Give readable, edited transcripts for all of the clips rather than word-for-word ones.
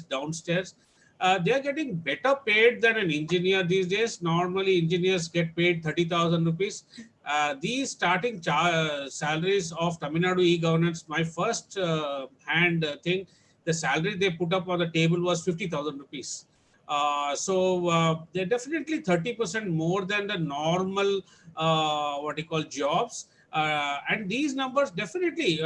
downstairs. They are getting better paid than an engineer these days. Normally, engineers get paid 30,000 rupees. These starting salaries of Tamil Nadu e-governance, my first hand thing, the salary they put up on the table was 50,000 rupees. They're definitely 30% more than the normal, what you call jobs. And these numbers definitely,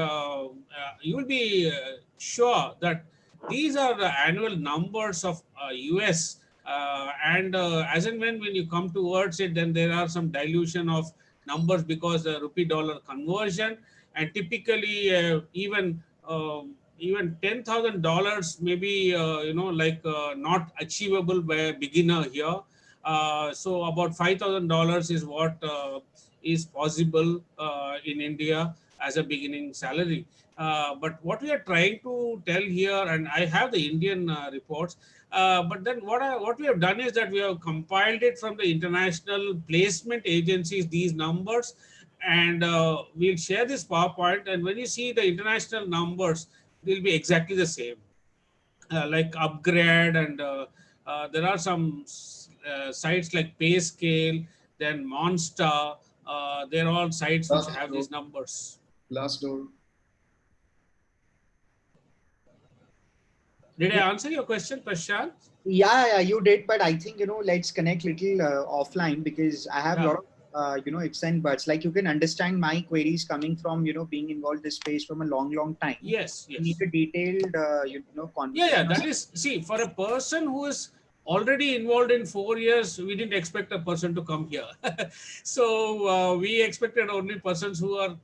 you will be sure that these are the annual numbers of US. As and when you come towards it, then there are some dilution of numbers because the rupee dollar conversion, and typically even $10,000 maybe not achievable by a beginner here. So about $5,000 is what is possible in India as a beginning salary. But what we are trying to tell here, and I have the Indian reports, but then what we have done is that we have compiled it from the international placement agencies, these numbers, and we'll share this PowerPoint. And when you see the international numbers, they'll be exactly the same, like Upgrade, and there are some sites like PayScale, then Monster. They're all sites which Last have door. these numbers. Last door. Did I answer your question, Prashant? Yeah, you did, but I think, let's connect little offline, because I have a lot of ifs and buts. Like, you can understand my queries coming from, being involved in this space from a long time. Yes. You need a detailed, conversation. Yeah, that is, see, for a person who is already involved in 4 years, we didn't expect a person to come here. So we expected only persons who are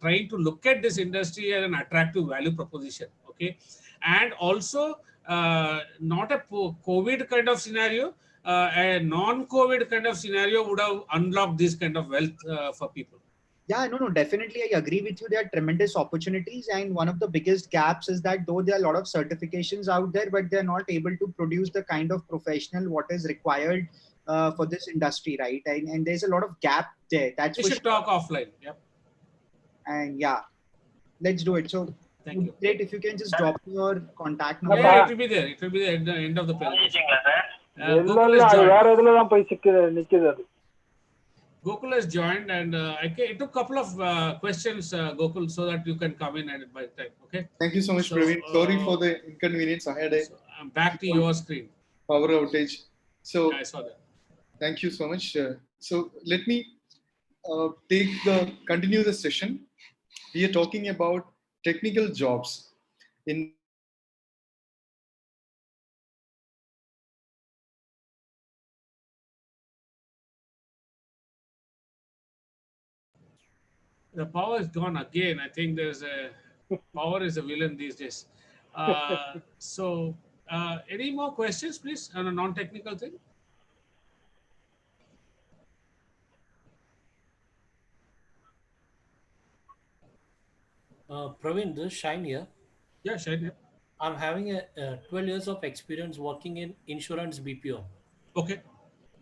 trying to look at this industry as an attractive value proposition. Okay. And also not a COVID kind of scenario, a non-COVID kind of scenario would have unlocked this kind of wealth for people. Yeah, no, definitely. I agree with you. There are tremendous opportunities. And one of the biggest gaps is that though there are a lot of certifications out there, but they're not able to produce the kind of professional what is required for this industry, right? And there's a lot of gap there. That's We for should sure. talk offline. Yep. And yeah, let's do it. So, Thank you. Great if you can just drop your contact number. Yeah, it will be there. It will be there at the end of the presentation. Gokul has joined, and it took a couple of questions, Gokul, so that you can come in at by time. Okay. Thank you so much, Praveen. Sorry for the inconvenience. I had a back to your screen. Power outage. So yeah, I saw that. Thank you so much. So let me continue the session. We are talking about technical jobs in the power is gone again. I think there's a power is a villain these days. Any more questions, please, on a non-technical thing? Praveen, this is Shine here. Yeah, Shine here. I'm having a 12 years of experience working in insurance BPO. Okay.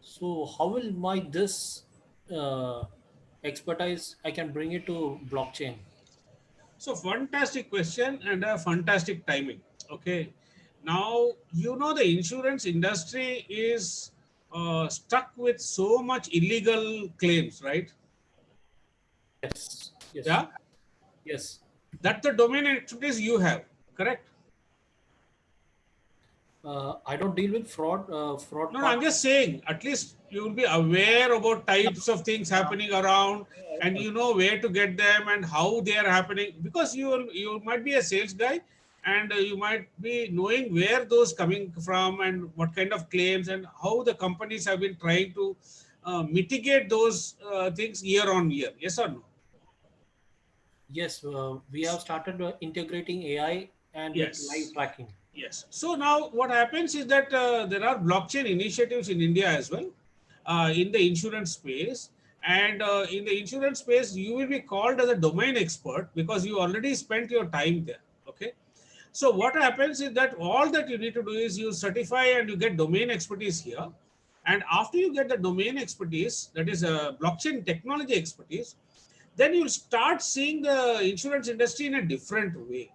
So how will this expertise I can bring it to blockchain? So fantastic question and a fantastic timing. Okay. Now, the insurance industry is stuck with so much illegal claims, right? Yes. Yeah? Yes. That's the domain expertise you have, correct? I don't deal with fraud. No, I'm just saying, at least you will be aware about types of things happening around, and you know where to get them and how they are happening, because you might be a sales guy, and you might be knowing where those coming from and what kind of claims and how the companies have been trying to mitigate those things year on year. Yes or no? Yes, we have started integrating AI and yes. live tracking. Yes. So now what happens is that there are blockchain initiatives in India as well in the insurance space. And in the insurance space, you will be called as a domain expert because you already spent your time there. Okay. So what happens is that all that you need to do is you certify and you get domain expertise here. And after you get the domain expertise, that is a blockchain technology expertise, then you'll start seeing the insurance industry in a different way.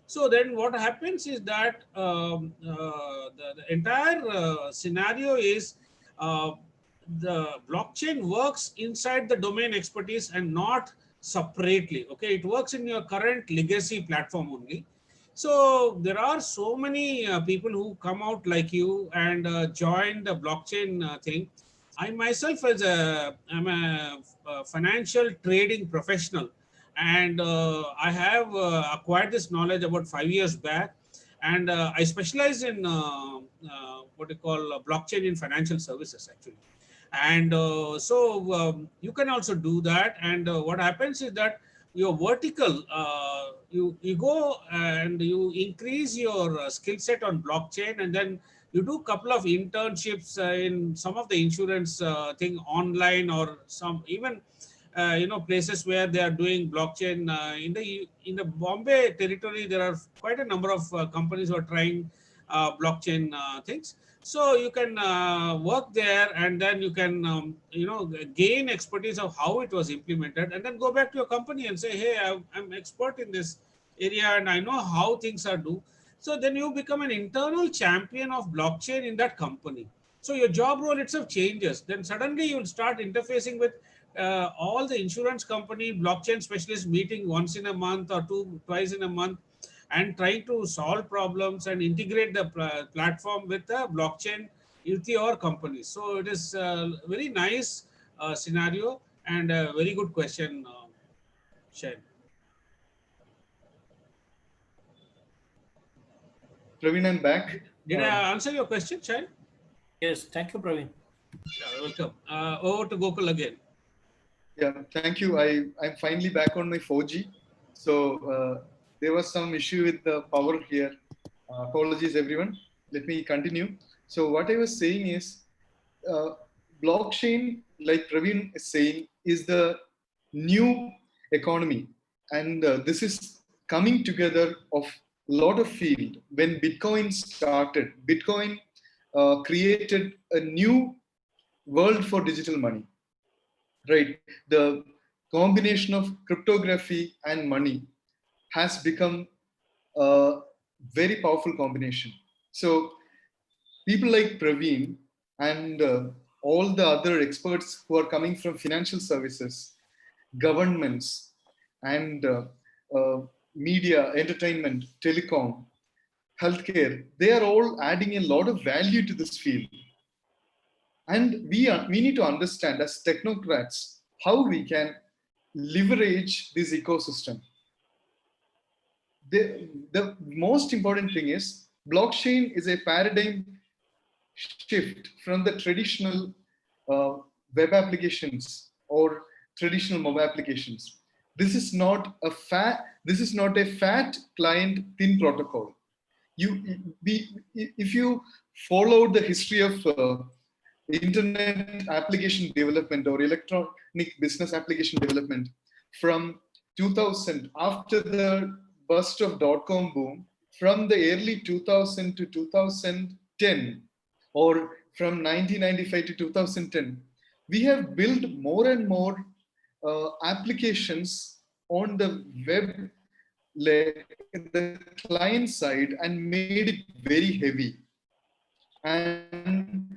So then what happens is that the entire scenario is uh, the blockchain works inside the domain expertise and not separately. Okay, it works in your current legacy platform only. So there are so many people who come out like you and join the blockchain thing. I myself, as I'm a financial trading professional, and I have acquired this knowledge about 5 years back, and I specialize in what you call blockchain in financial services actually. And you can also do that. And what happens is that your vertical, you go and you increase your skill set on blockchain, and then you do a couple of internships in some of the insurance thing online, or some even places where they are doing blockchain in the Bombay territory. There are quite a number of companies who are trying blockchain things. So you can work there, and then you can gain expertise of how it was implemented, and then go back to your company and say, hey, I'm expert in this area and I know how things are do. So then you become an internal champion of blockchain in that company. So your job role itself changes. Then suddenly you'll start interfacing with all the insurance company blockchain specialists, meeting once in a month or twice in a month, and trying to solve problems and integrate the platform with the blockchain with your company. So it is a very nice scenario and a very good question, Shain. Praveen, I'm back. Did I answer your question, Shain? Yes, thank you, Praveen. Yeah, welcome. Over to Gokul again. Yeah, thank you. I'm finally back on my 4G. So there was some issue with the power here. Apologies, everyone. Let me continue. So what I was saying is, uh, blockchain, like Praveen is saying, is the new economy, and this is coming together of a lot of field. When Bitcoin started, Bitcoin created a new world for digital money, right? The combination of cryptography and money has become a very powerful combination. So people like Praveen and all the other experts who are coming from financial services, governments, and media, entertainment, telecom, healthcare, they are all adding a lot of value to this field. And we need to understand as technocrats how we can leverage this ecosystem. The most important thing is blockchain is a paradigm shift from the traditional web applications or traditional mobile applications. This is not a fat client thin protocol. If you followed the history of internet application development or electronic business application development from 2000, after the burst of dot-com boom, from the early 2000 to 2010, or from 1995 to 2010, we have built more and more applications on the web, the client side, and made it very heavy. And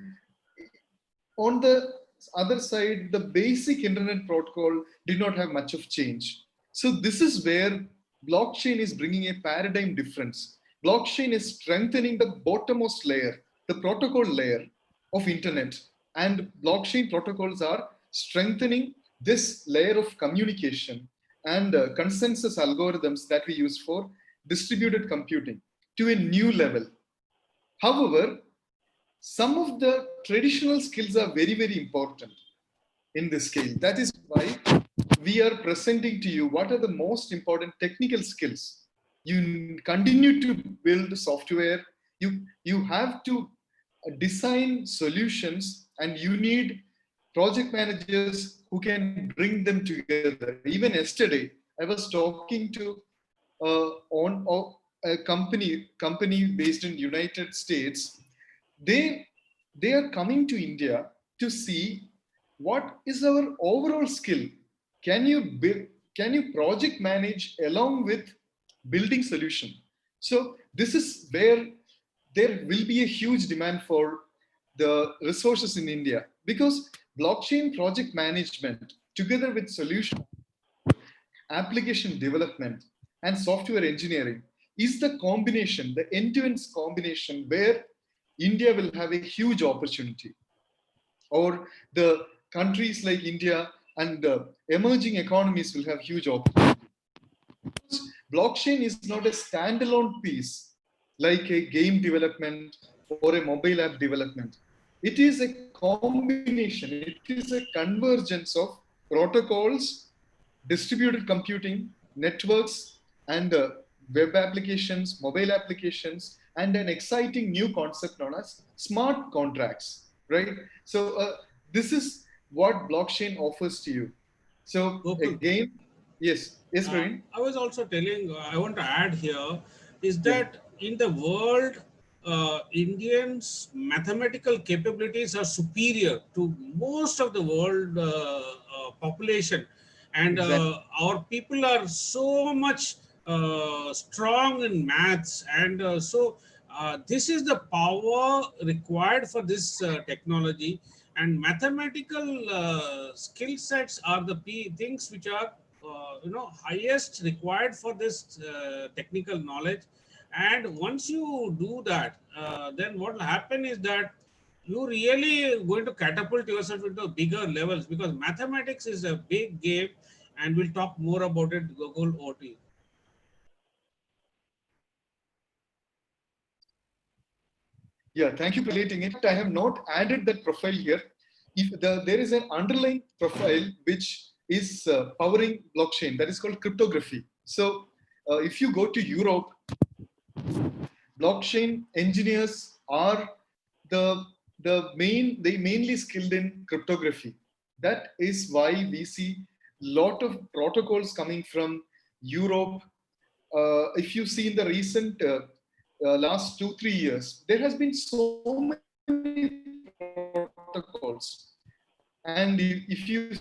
on the other side, the basic internet protocol did not have much of change. So this is where blockchain is bringing a paradigm difference. Blockchain is strengthening the bottommost layer, the protocol layer of internet, and blockchain protocols are strengthening this layer of communication and consensus algorithms that we use for distributed computing to a new level. However, some of the traditional skills are very, very important in this scale. That is why we are presenting to you what are the most important technical skills. You continue to build software, you have to design solutions, and you need project managers who can bring them together. Even yesterday, I was talking to on a company based in United States. They are coming to India to see what is our overall skill. Can you build, can you project manage along with building solution? So this is where there will be a huge demand for the resources in India, because blockchain project management together with solution application development and software engineering is the combination, the end-to-end combination where India will have a huge opportunity, or the countries like India and emerging economies will have huge opportunity. Blockchain is not a standalone piece like a game development or a mobile app development. It is a combination, it is a convergence of protocols, distributed computing, networks, and web applications, mobile applications, and an exciting new concept known as smart contracts, right? So this is what blockchain offers to you. So Gokul, again, yes, Praveen, I was also telling, I want to add here, is yeah, that in the world, Indians' mathematical capabilities are superior to most of the world population. And exactly. our people are so much strong in maths. And this is the power required for this technology. And mathematical skill sets are the things which are highest required for this technical knowledge. And once you do that, then what will happen is that you really going to catapult yourself into bigger levels, because mathematics is a big game. And we'll talk more about it, Gokul. OT. Yeah, thank you for relating it. I have not added that profile here. There is an underlying profile which is powering blockchain, that is called cryptography. So if you go to Europe, blockchain engineers are the they mainly skilled in cryptography. That is why we see lot of protocols coming from Europe. If you see in the recent last 2-3 years, there has been so many protocols, and if you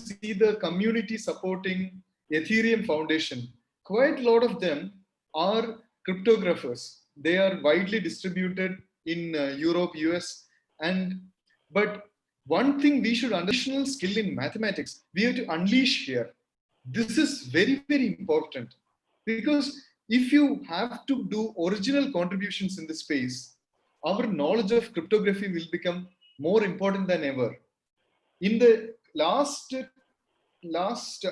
see the community supporting Ethereum Foundation, quite a lot of them are cryptographers. They are widely distributed in Europe, US, and but one thing we should understand, skill in mathematics we have to unleash here. This is very, very important, because if you have to do original contributions in the space, our knowledge of cryptography will become more important than ever. In the last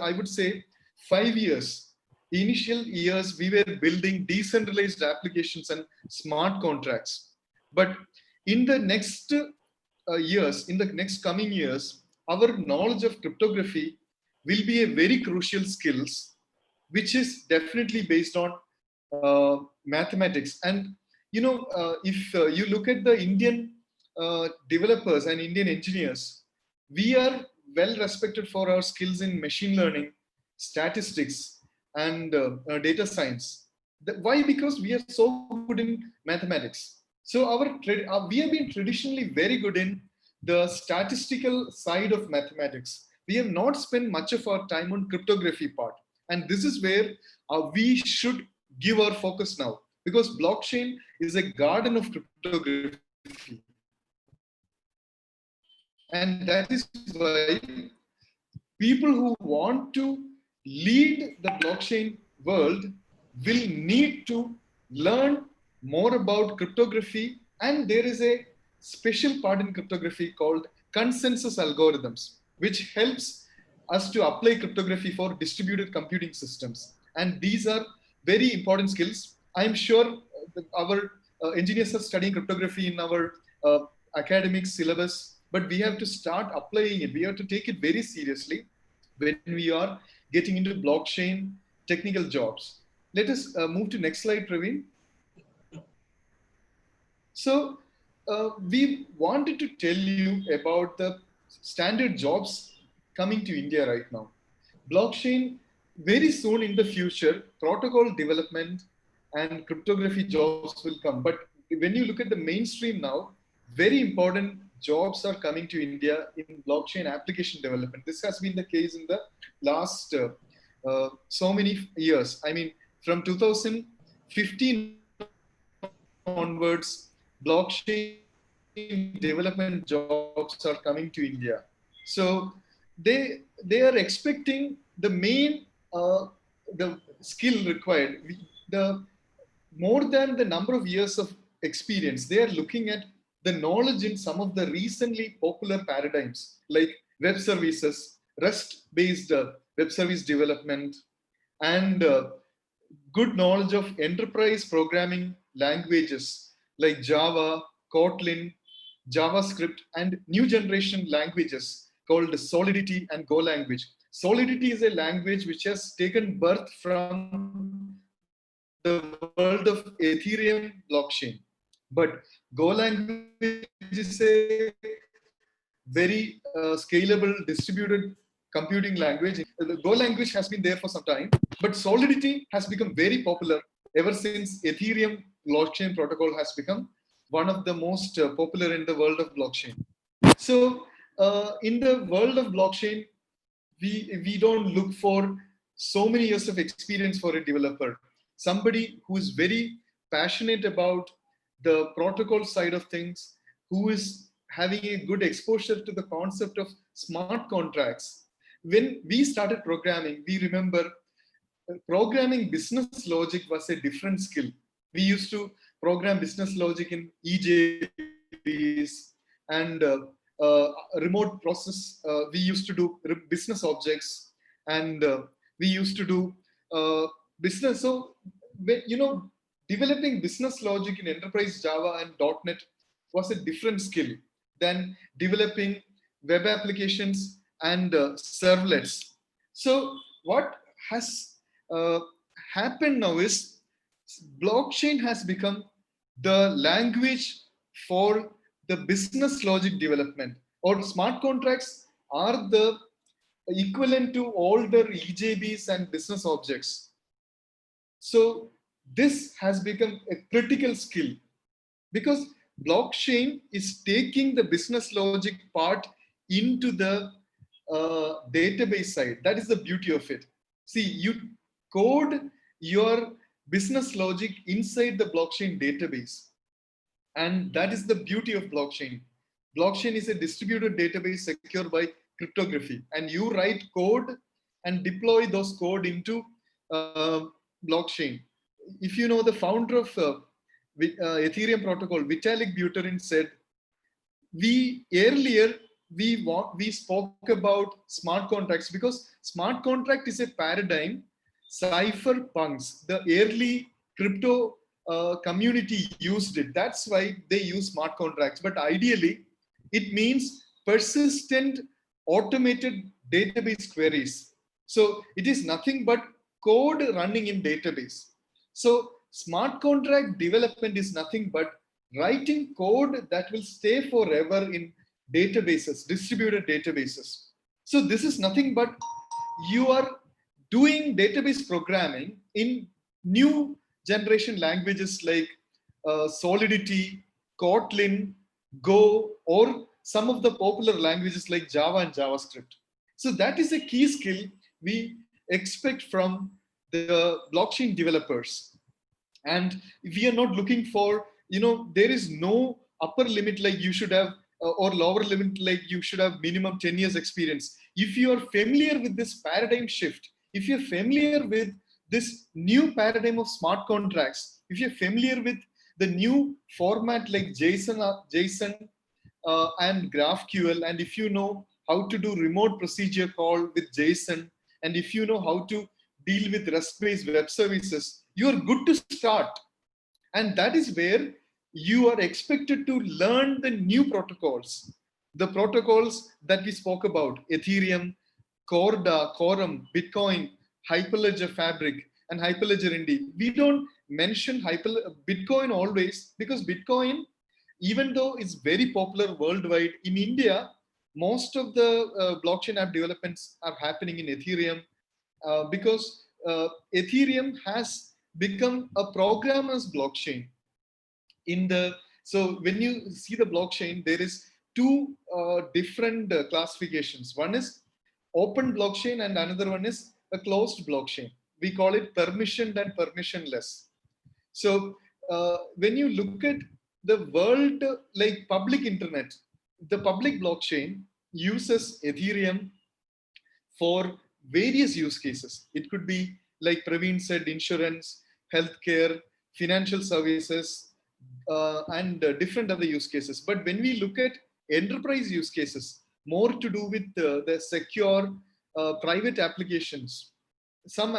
I would say 5 years, initial years, we were building decentralized applications and smart contracts. But in the next years, in the next coming years, our knowledge of cryptography will be a very crucial skills, which is definitely based on mathematics. And if you look at the Indian developers and Indian engineers, we are well respected for our skills in machine learning, statistics, and data science. Why? Because we are so good in mathematics. So we have been traditionally very good in the statistical side of mathematics. We have not spent much of our time on cryptography part, and this is where we should give our focus now, because blockchain is a garden of cryptography, and that is why people who want to lead the blockchain world will need to learn more about cryptography. And there is a special part in cryptography called consensus algorithms, which helps us to apply cryptography for distributed computing systems. And these are very important skills. I'm sure our engineers are studying cryptography in our academic syllabus, but we have to start applying it. We have to take it very seriously when we are getting into blockchain technical jobs. Let us move to next slide, Praveen. So we wanted to tell you about the standard jobs coming to India right now. Blockchain, very soon in the future, protocol development and cryptography jobs will come. But when you look at the mainstream now, very important jobs are coming to India in blockchain application development. This has been the case in the last so many years. I mean, from 2000 15 onwards, blockchain development jobs are coming to India. So they are expecting the main the skill required. The more than the number of years of experience, they are looking at the knowledge in some of the recently popular paradigms like web services, REST-based web service development, and good knowledge of enterprise programming languages like Java, Kotlin, JavaScript, and new generation languages called Solidity and Go language. Solidity is a language which has taken birth from the world of Ethereum blockchain. But Go language is a very scalable, distributed computing language. The Go language has been there for some time, but Solidity has become very popular ever since Ethereum blockchain protocol has become one of the most popular in the world of blockchain. So, in the world of blockchain, we don't look for so many years of experience for a developer. Somebody who is very passionate about the protocol side of things, who is having a good exposure to the concept of smart contracts. When we started programming, we remember programming business logic was a different skill. We used to program business logic in EJBs and remote process. We used to do business objects, and we used to do business. So, developing business logic in enterprise Java and .NET was a different skill than developing web applications and servlets. So, what has uh, happened now is blockchain has become the language for the business logic development, or smart contracts are the equivalent to all the EJBs and business objects. So this has become a critical skill because blockchain is taking the business logic part into the database side. That is the beauty of it. See, you code your business logic inside the blockchain database. And that is the beauty of blockchain. Blockchain is a distributed database secured by cryptography. And you write code and deploy those code into blockchain. If you know, the founder of Ethereum protocol, Vitalik Buterin, said, we earlier we spoke about smart contracts because smart contract is a paradigm. Cypherpunks, the early crypto community used it. That's why they use smart contracts. But ideally, it means persistent automated database queries. So it is nothing but code running in database. So smart contract development is nothing but writing code that will stay forever in databases, distributed databases. So this is nothing but you are doing database programming in new generation languages like Solidity, Kotlin, Go, or some of the popular languages like Java and JavaScript. So that is a key skill we expect from the blockchain developers. And we are not looking for, there is no upper limit like you should have or lower limit like you should have minimum 10 years experience. If you are familiar with this paradigm shift, if you're familiar with this new paradigm of smart contracts, if you're familiar with the new format like JSON and GraphQL, and if you know how to do remote procedure call with JSON, and if you know how to deal with REST-based web services, you are good to start. And that is where you are expected to learn the new protocols, the protocols that we spoke about: Ethereum, Corda, Quorum, Bitcoin, Hyperledger Fabric, and Hyperledger Indy. We don't mention Bitcoin always because Bitcoin, even though it's very popular worldwide, in India, most of the blockchain app developments are happening in Ethereum because Ethereum has become a programmer's blockchain. So when you see the blockchain, there is two different classifications. One is open blockchain and another one is a closed blockchain. We call it permissioned and permissionless. So when you look at the world, like public internet, the public blockchain uses Ethereum for various use cases. It could be, like Praveen said, insurance, healthcare, financial services, and different other use cases. But when we look at enterprise use cases, more to do with the secure private applications, some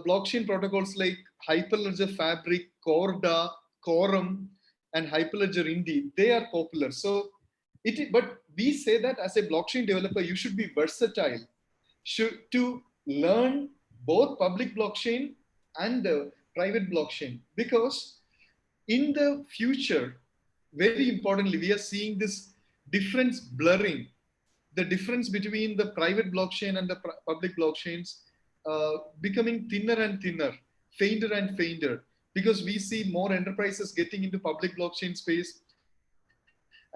blockchain protocols like Hyperledger Fabric, Corda, Quorum, and Hyperledger Indy, they are popular. So but we say that as a blockchain developer, you should be versatile, to learn both public blockchain and private blockchain, because in the future, very importantly, we are seeing this difference blurring, the difference between the private blockchain and the public blockchains becoming thinner and thinner, fainter and fainter, because we see more enterprises getting into public blockchain space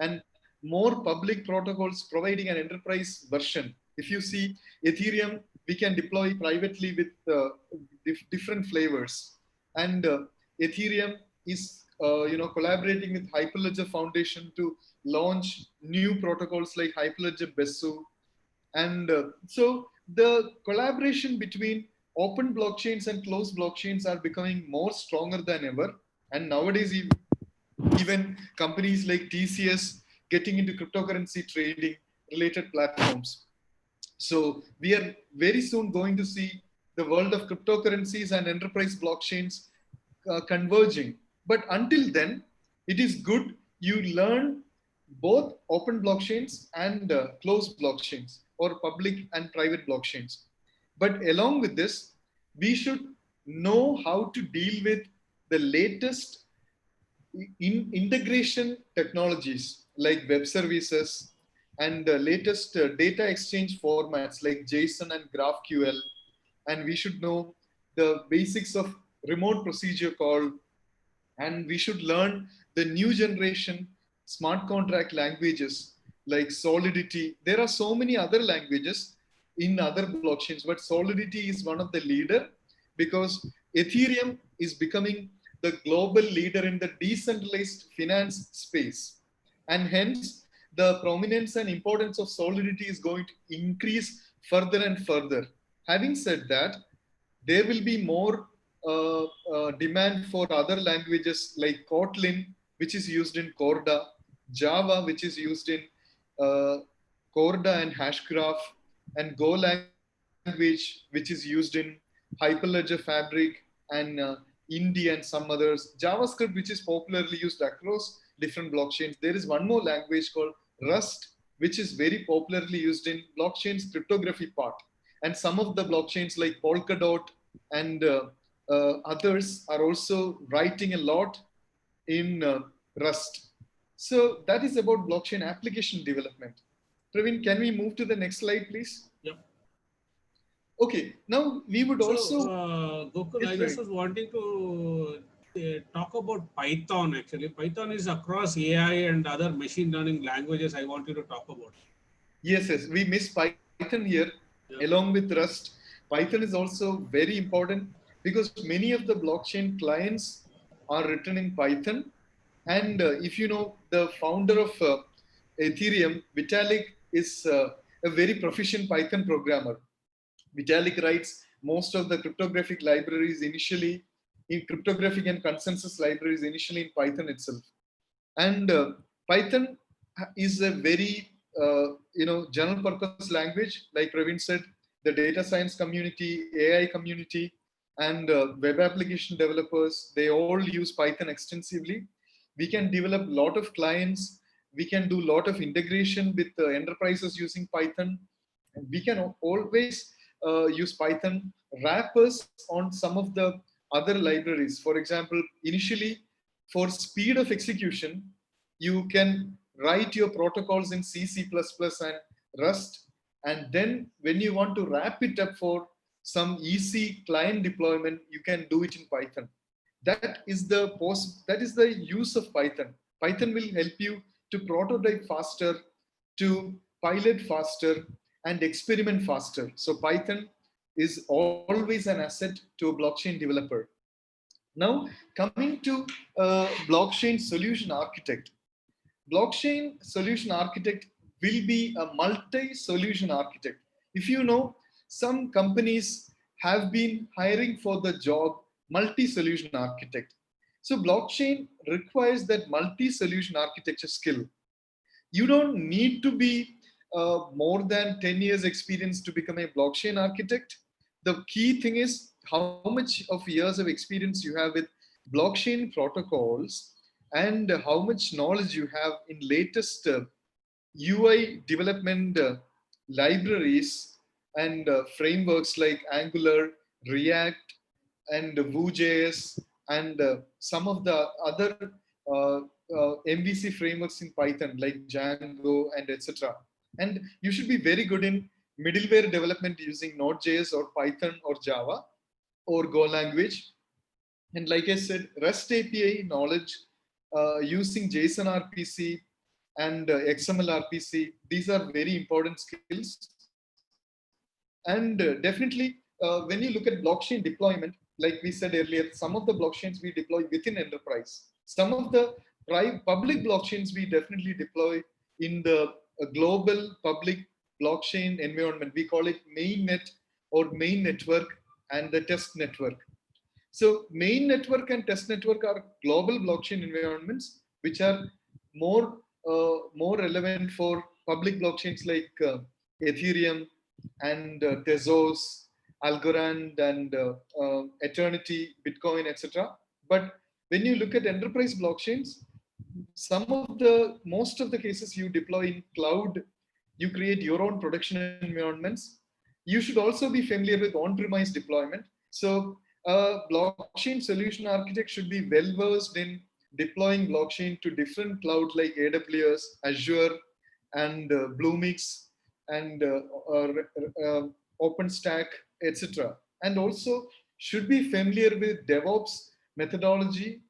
and more public protocols providing an enterprise version. If you see Ethereum, we can deploy privately with different flavors. And Ethereum is collaborating with Hyperledger Foundation to launch new protocols like Hyperledger Besu. And so the collaboration between open blockchains and closed blockchains are becoming more stronger than ever. And nowadays, even companies like TCS getting into cryptocurrency trading related platforms. So we are very soon going to see the world of cryptocurrencies and enterprise blockchains converging. But until then, it is good you learn both open blockchains and closed blockchains, or public and private blockchains. But along with this, we should know how to deal with the latest integration technologies like web services and the latest data exchange formats like JSON and GraphQL. And we should know the basics of remote procedure call, and we should learn the new generation smart contract languages like Solidity. There are so many other languages in other blockchains, but Solidity is one of the leader, because Ethereum is becoming the global leader in the decentralized finance space. And hence, the prominence and importance of Solidity is going to increase further and further. Having said that, there will be more demand for other languages like Kotlin, which is used in Corda, Java, which is used in uh, Corda and Hashgraph, and Go language, which is used in Hyperledger Fabric and Indy and some others. JavaScript, which is popularly used across different blockchains. There is one more language called Rust, which is very popularly used in blockchain's cryptography part. And some of the blockchains like Polkadot and others are also writing a lot in Rust. So that is about blockchain application development. Praveen, can we move to the next slide, please? Yep. Okay, now we would So, also... Gokul, Yes, I just Praveen. was wanting to talk about Python actually. Python is across AI and other machine learning languages I want you to talk about. Yes, yes, we miss Python here Yeah. along with Rust. Python is also very important because many of the blockchain clients are written in Python. And if you know the founder of Ethereum, Vitalik, is a very proficient Python programmer. Vitalik writes most of the cryptographic libraries initially in cryptographic and consensus libraries initially in Python itself. And Python is a very general purpose language. Like Praveen said, the data science community, AI community, and web application developers, they all use Python extensively. We can develop a lot of clients. We can do a lot of integration with enterprises using Python. And we can always use Python wrappers on some of the other libraries. For example, initially, for speed of execution, you can write your protocols in C, C++, and Rust. And then when you want to wrap it up for some easy client deployment, you can do it in Python. That is the use of Python. Python will help you to prototype faster, to pilot faster, and experiment faster. So Python is always an asset to a blockchain developer. Now, coming to blockchain solution architect. Blockchain solution architect will be a multi-solution architect. If you know, some companies have been hiring for the job multi-solution architect. So blockchain requires that multi-solution architecture skill. You don't need to be more than 10 years experience to become a blockchain architect. The key thing is how much of years of experience you have with blockchain protocols and how much knowledge you have in latest UI development libraries and frameworks like Angular, React, and Vue.js, and some of the other MVC frameworks in Python like Django and etc. And you should be very good in middleware development using Node.js or Python or Java or Go language. And like I said, REST API knowledge using JSON RPC and XML RPC, these are very important skills. And definitely, when you look at blockchain deployment, like we said earlier, some of the blockchains we deploy within enterprise. Some of the public blockchains we definitely deploy in the global public blockchain environment. We call it mainnet or main network and the test network. So main network and test network are global blockchain environments, which are more relevant for public blockchains like Ethereum and Tezos, Algorand, and Eternity, Bitcoin, etc. But when you look at enterprise blockchains, most of the cases you deploy in cloud, you create your own production environments. You should also be familiar with on-premise deployment. So blockchain solution architect should be well versed in deploying blockchain to different clouds like AWS, Azure, and Bluemix, and OpenStack, etc. And also should be familiar with DevOps methodology,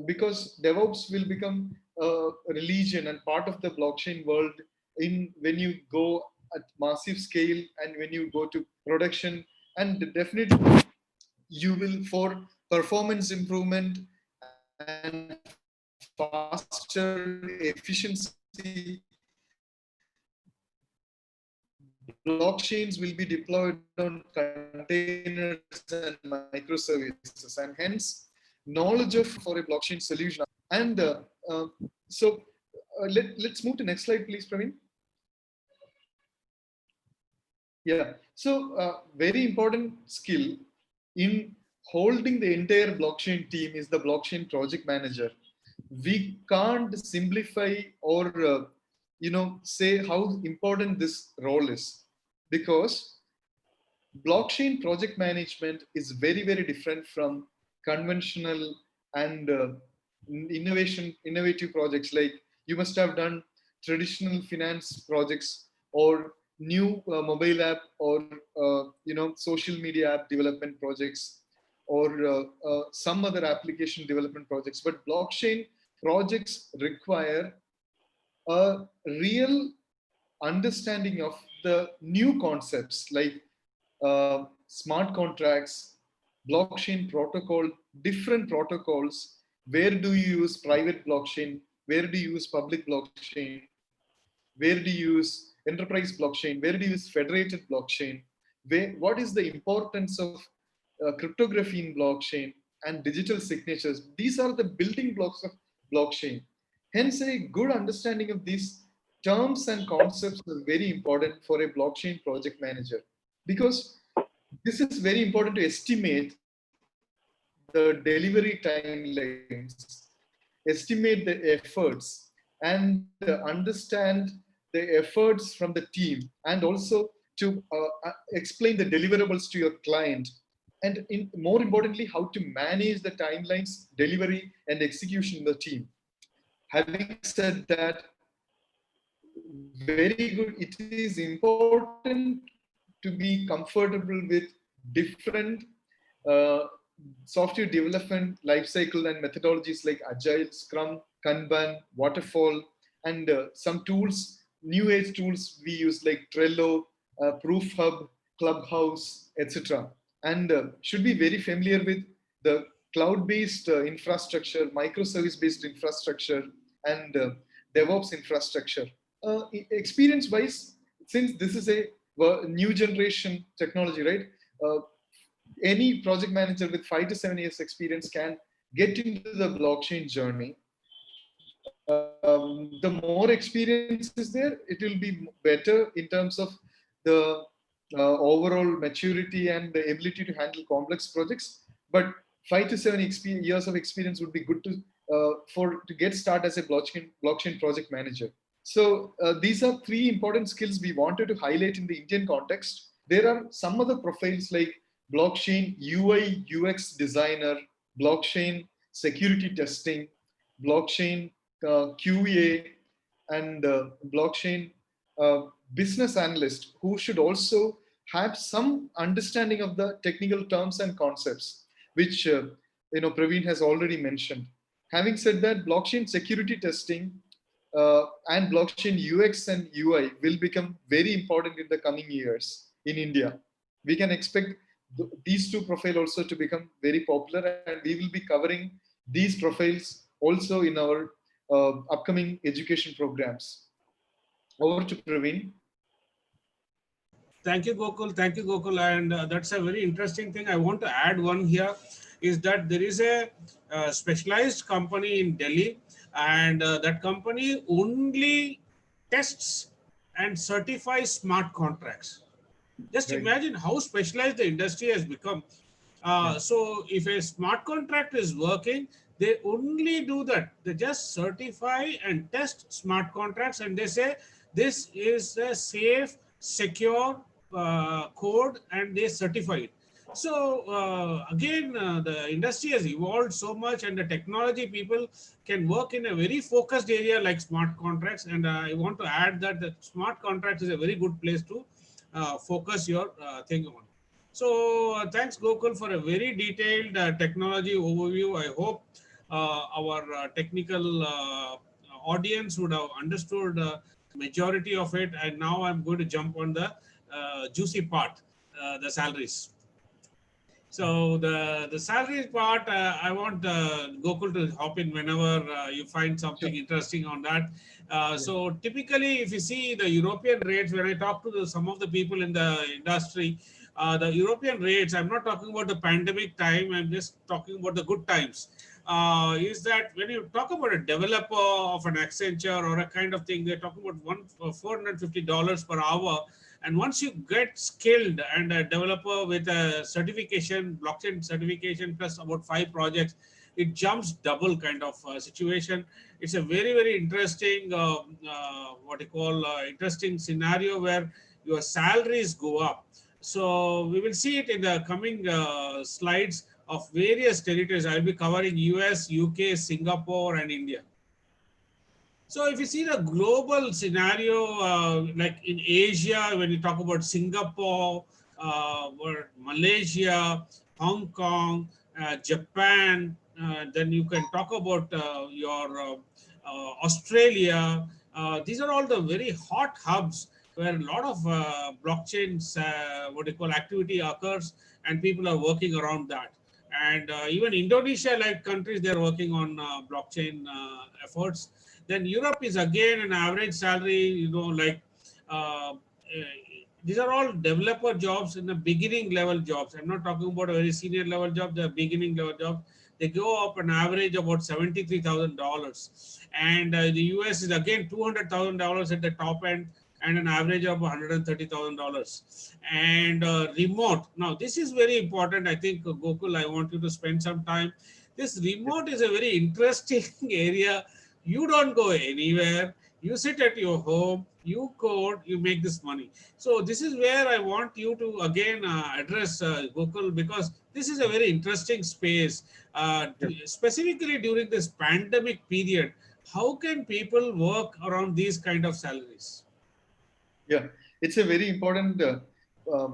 because DevOps will become a religion and part of the blockchain world in when you go at massive scale and when you go to production. And definitely you will, for performance improvement and faster efficiency, blockchains will be deployed on containers and microservices, and hence knowledge of for a blockchain solution. And let's move to next slide, please, Praveen. Yeah, so very important skill in holding the entire blockchain team is the blockchain project manager. We can't simplify or say how important this role is, because blockchain project management is very different from conventional and innovative projects. Like you must have done traditional finance projects or new mobile app or social media app development projects or some other application development projects. But blockchain projects require a real understanding of the new concepts like smart contracts, blockchain protocol, different protocols. Where do you use private blockchain? Where do you use public blockchain? Where do you use enterprise blockchain? Where do you use federated blockchain? What is the importance of cryptography in blockchain and digital signatures? These are the building blocks of blockchain. Hence, a good understanding of these terms and concepts is very important for a blockchain project manager, because this is very important to estimate the delivery timelines, estimate the efforts, and understand the efforts from the team, and also to explain the deliverables to your client, and more importantly, how to manage the timelines, delivery, and execution in the team. Having said that, very good, it is important to be comfortable with different uh, software development lifecycle and methodologies like Agile, Scrum, Kanban, Waterfall, and some tools, new age tools we use like Trello, Proof Hub, Clubhouse, etc. And should be very familiar with the cloud-based infrastructure, microservice-based infrastructure, and DevOps infrastructure. Experience-wise, since this is a new generation technology, right? Any project manager with 5 to 7 years experience can get into the blockchain journey. The more experience is there, it will be better in terms of the overall maturity and the ability to handle complex projects. But 5 to 7 years of experience would be good to get started as a blockchain project manager. So these are three important skills we wanted to highlight in the Indian context. There are some other profiles like blockchain UI UX designer, blockchain security testing, blockchain QA, and blockchain uh, business analyst who should also have some understanding of the technical terms and concepts, which Praveen has already mentioned. Having said that, blockchain security testing and blockchain UX and UI will become very important in the coming years in India. We can expect these two profiles also to become very popular, and we will be covering these profiles also in our upcoming education programs. Over to Praveen. Thank you, Gokul. Thank you, Gokul. And that's a very interesting thing. I want to add one here is that there is a specialized company in Delhi, and that company only tests and certifies smart contracts. Just Right. imagine how specialized the industry has become. Yeah. So if a smart contract is working, they only do that. They just certify and test smart contracts, and they say this is a safe, secure code, and they certify it. So again, the industry has evolved so much, and the technology people can work in a very focused area like smart contracts. And I want to add that the smart contracts is a very good place to focus your thing on. So thanks, Gokul, for a very detailed technology overview. I hope our technical audience would have understood majority of it. And now I'm going to jump on the juicy part, the salaries. So the salary part, I want Gokul to hop in whenever you find something Sure. interesting on that. Yeah. So typically, if you see the European rates, when I talk to some of the people in the industry, the European rates, I'm not talking about the pandemic time, I'm just talking about the good times. Is that when you talk about a developer of an Accenture or a kind of thing, they're talking about $450 per hour. And once you get skilled and a developer with a certification, blockchain certification, plus about 5 projects, it jumps double kind of situation. It's a very, very interesting, what you call interesting scenario where your salaries go up. So we will see it in the coming slides of various territories. I'll be covering US, UK, Singapore, and India. So if you see the global scenario, like in Asia, when you talk about Singapore, or Malaysia, Hong Kong, Japan, then you can talk about your Australia. These are all the very hot hubs where a lot of blockchains, what they call activity occurs, and people are working around that. And even Indonesia, like countries, they're working on blockchain efforts. Then Europe is again an average salary, like these are all developer jobs in the beginning level jobs. I'm not talking about a very senior level job, they're beginning level jobs. They go up an average about $73,000. And the US is again $200,000 at the top end and an average of $130,000. And remote. Now, this is very important. I think, Gokul, I want you to spend some time. This remote is a very interesting area. You don't go anywhere. You sit at your home, you code, you make this money. So this is where I want you to again address Gokul, because this is a very interesting space. Specifically during this pandemic period, how can people work around these kind of salaries? Yeah, it's a very important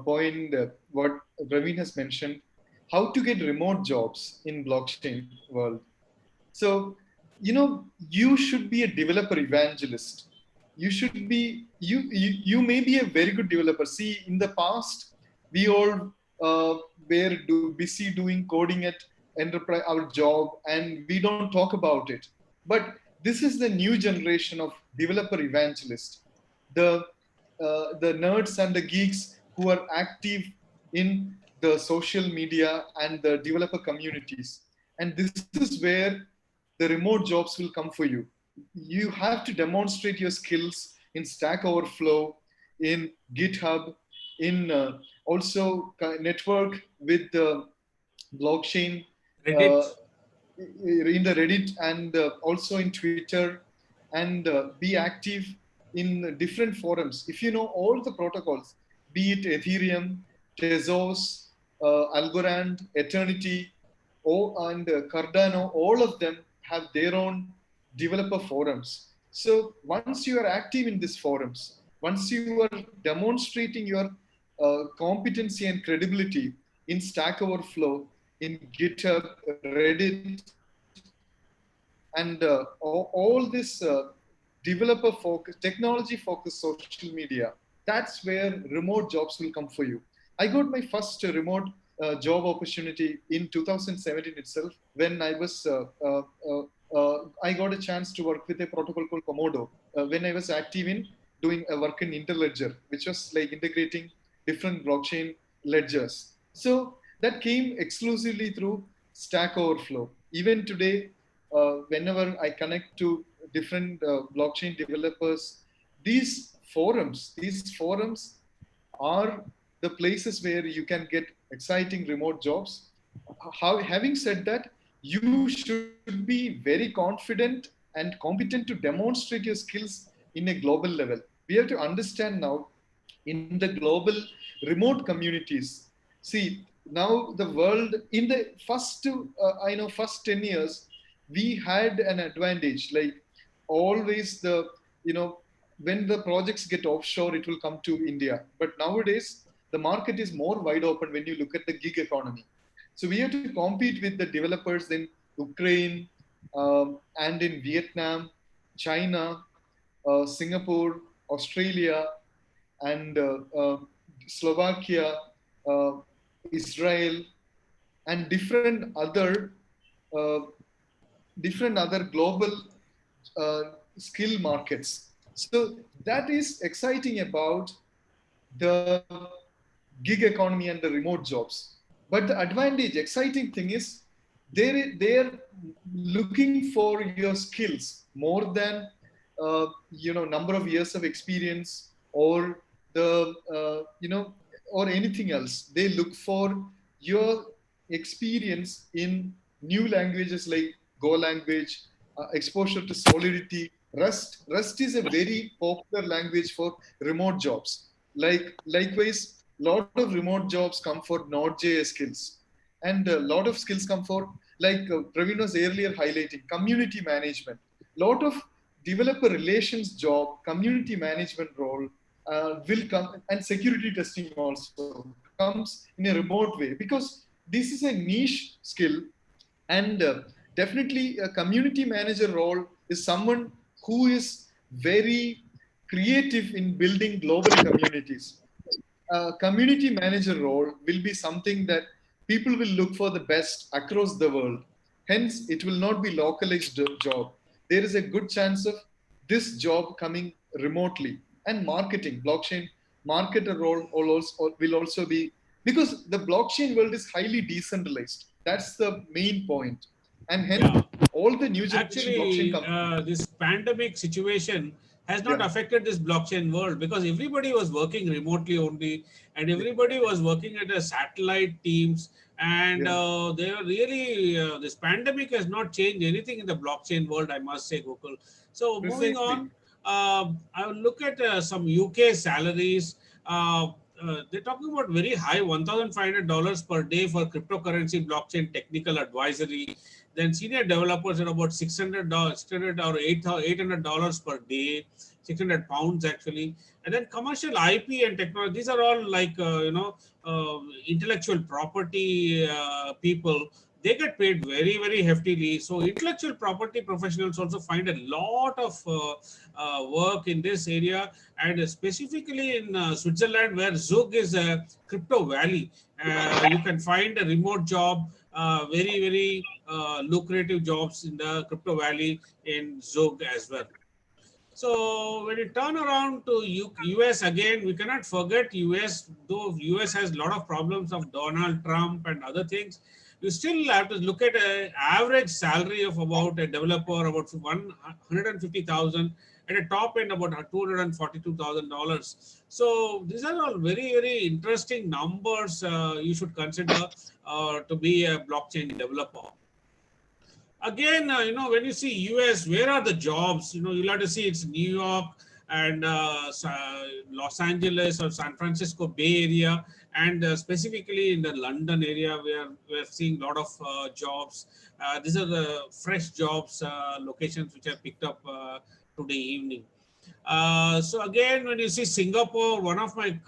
point what Praveen has mentioned. How to get remote jobs in blockchain world. So, you should be a developer evangelist. You should be you may be a very good developer. See, in the past, we all were busy doing coding at enterprise, our job, and we don't talk about it. But this is the new generation of developer evangelists, the the nerds and the geeks who are active in the social media and the developer communities. And this is where the remote jobs will come for you. You have to demonstrate your skills in Stack Overflow, in GitHub, in also network with the blockchain, uh, Reddit. in the Reddit, and also in Twitter, and be active in different forums. If you know all the protocols, be it Ethereum, Tezos, Algorand, Eternity, and Cardano, all of them have their own developer forums. So once you are active in these forums, once you are demonstrating your competency and credibility in Stack Overflow, in GitHub, Reddit, and all this developer focus, technology focused social media, that's where remote jobs will come for you. I got my first remote job opportunity in 2017 itself, when I got a chance to work with a protocol called Komodo, when I was active in doing a work in Interledger, which was like integrating different blockchain ledgers. So that came exclusively through Stack Overflow. Even today, whenever I connect to different blockchain developers, these forums are the places where you can get exciting remote jobs. Having said that, you should be very confident and competent to demonstrate your skills in a global level. We have to understand now, in the global remote communities, see, now the world, in the first first 10 years, we had an advantage, like always the, you know, when the projects get offshore, it will come to India. But nowadays, the market is more wide open when you look at the gig economy. So we have to compete with the developers in Ukraine, and in Vietnam, China, Singapore, Australia, and Slovakia, uh, Israel, and uh, different other global uh, skill markets. So that is exciting about the gig economy and the remote jobs. But the advantage, exciting thing is, they're looking for your skills more than number of years of experience, or the or anything else. They look for your experience in new languages like Go language, exposure to Solidity. Rust is a very popular language for remote jobs. Likewise, a lot of remote jobs come for Node.js skills, and a lot of skills come for, like Praveen was earlier highlighting, community management. Lot of developer relations job, community management role will come, and security testing also comes in a remote way, because this is a niche skill. And definitely a community manager role is someone who is very creative in building global communities. Community manager role will be something that people will look for the best across the world. Hence, it will not be localized job. There is a good chance of this job coming remotely. And marketing, blockchain marketer role will also be, because the blockchain world is highly decentralized. That's the main point. And hence, Yeah. all the new generation blockchain Actually, companies. this pandemic situation has not Yeah, affected this blockchain world, because everybody was working remotely only, and everybody was working at a satellite teams, and yeah, they are really this pandemic has not changed anything in the blockchain world, I must say, Gokul. So moving precisely. on, I will look at some UK salaries. Uh, they're talking about very high $1,500 per day for cryptocurrency blockchain technical advisory. Then senior developers are about $600, 600 or $800 per day, 600 pounds actually. And then commercial IP and technology, these are all like, intellectual property people. They get paid very, very heftily. So intellectual property professionals also find a lot of work in this area, and specifically in Switzerland, where Zug is a crypto valley. You can find a remote job very lucrative jobs in the crypto valley in Zug as well. So when you turn around to US again, we cannot forget US, though US has a lot of problems of Donald Trump and other things. You still have to look at an average salary of about a developer, about 150,000, at a top end about $242,000. So these are all very interesting numbers you should consider to be a blockchain developer. Again, when you see US, where are the jobs? You'll have to see it's New York and Los Angeles or San Francisco Bay Area, and specifically in the London area, where we're seeing a lot of jobs. These are the fresh jobs locations which I picked up today evening. So again, when you see Singapore, one of my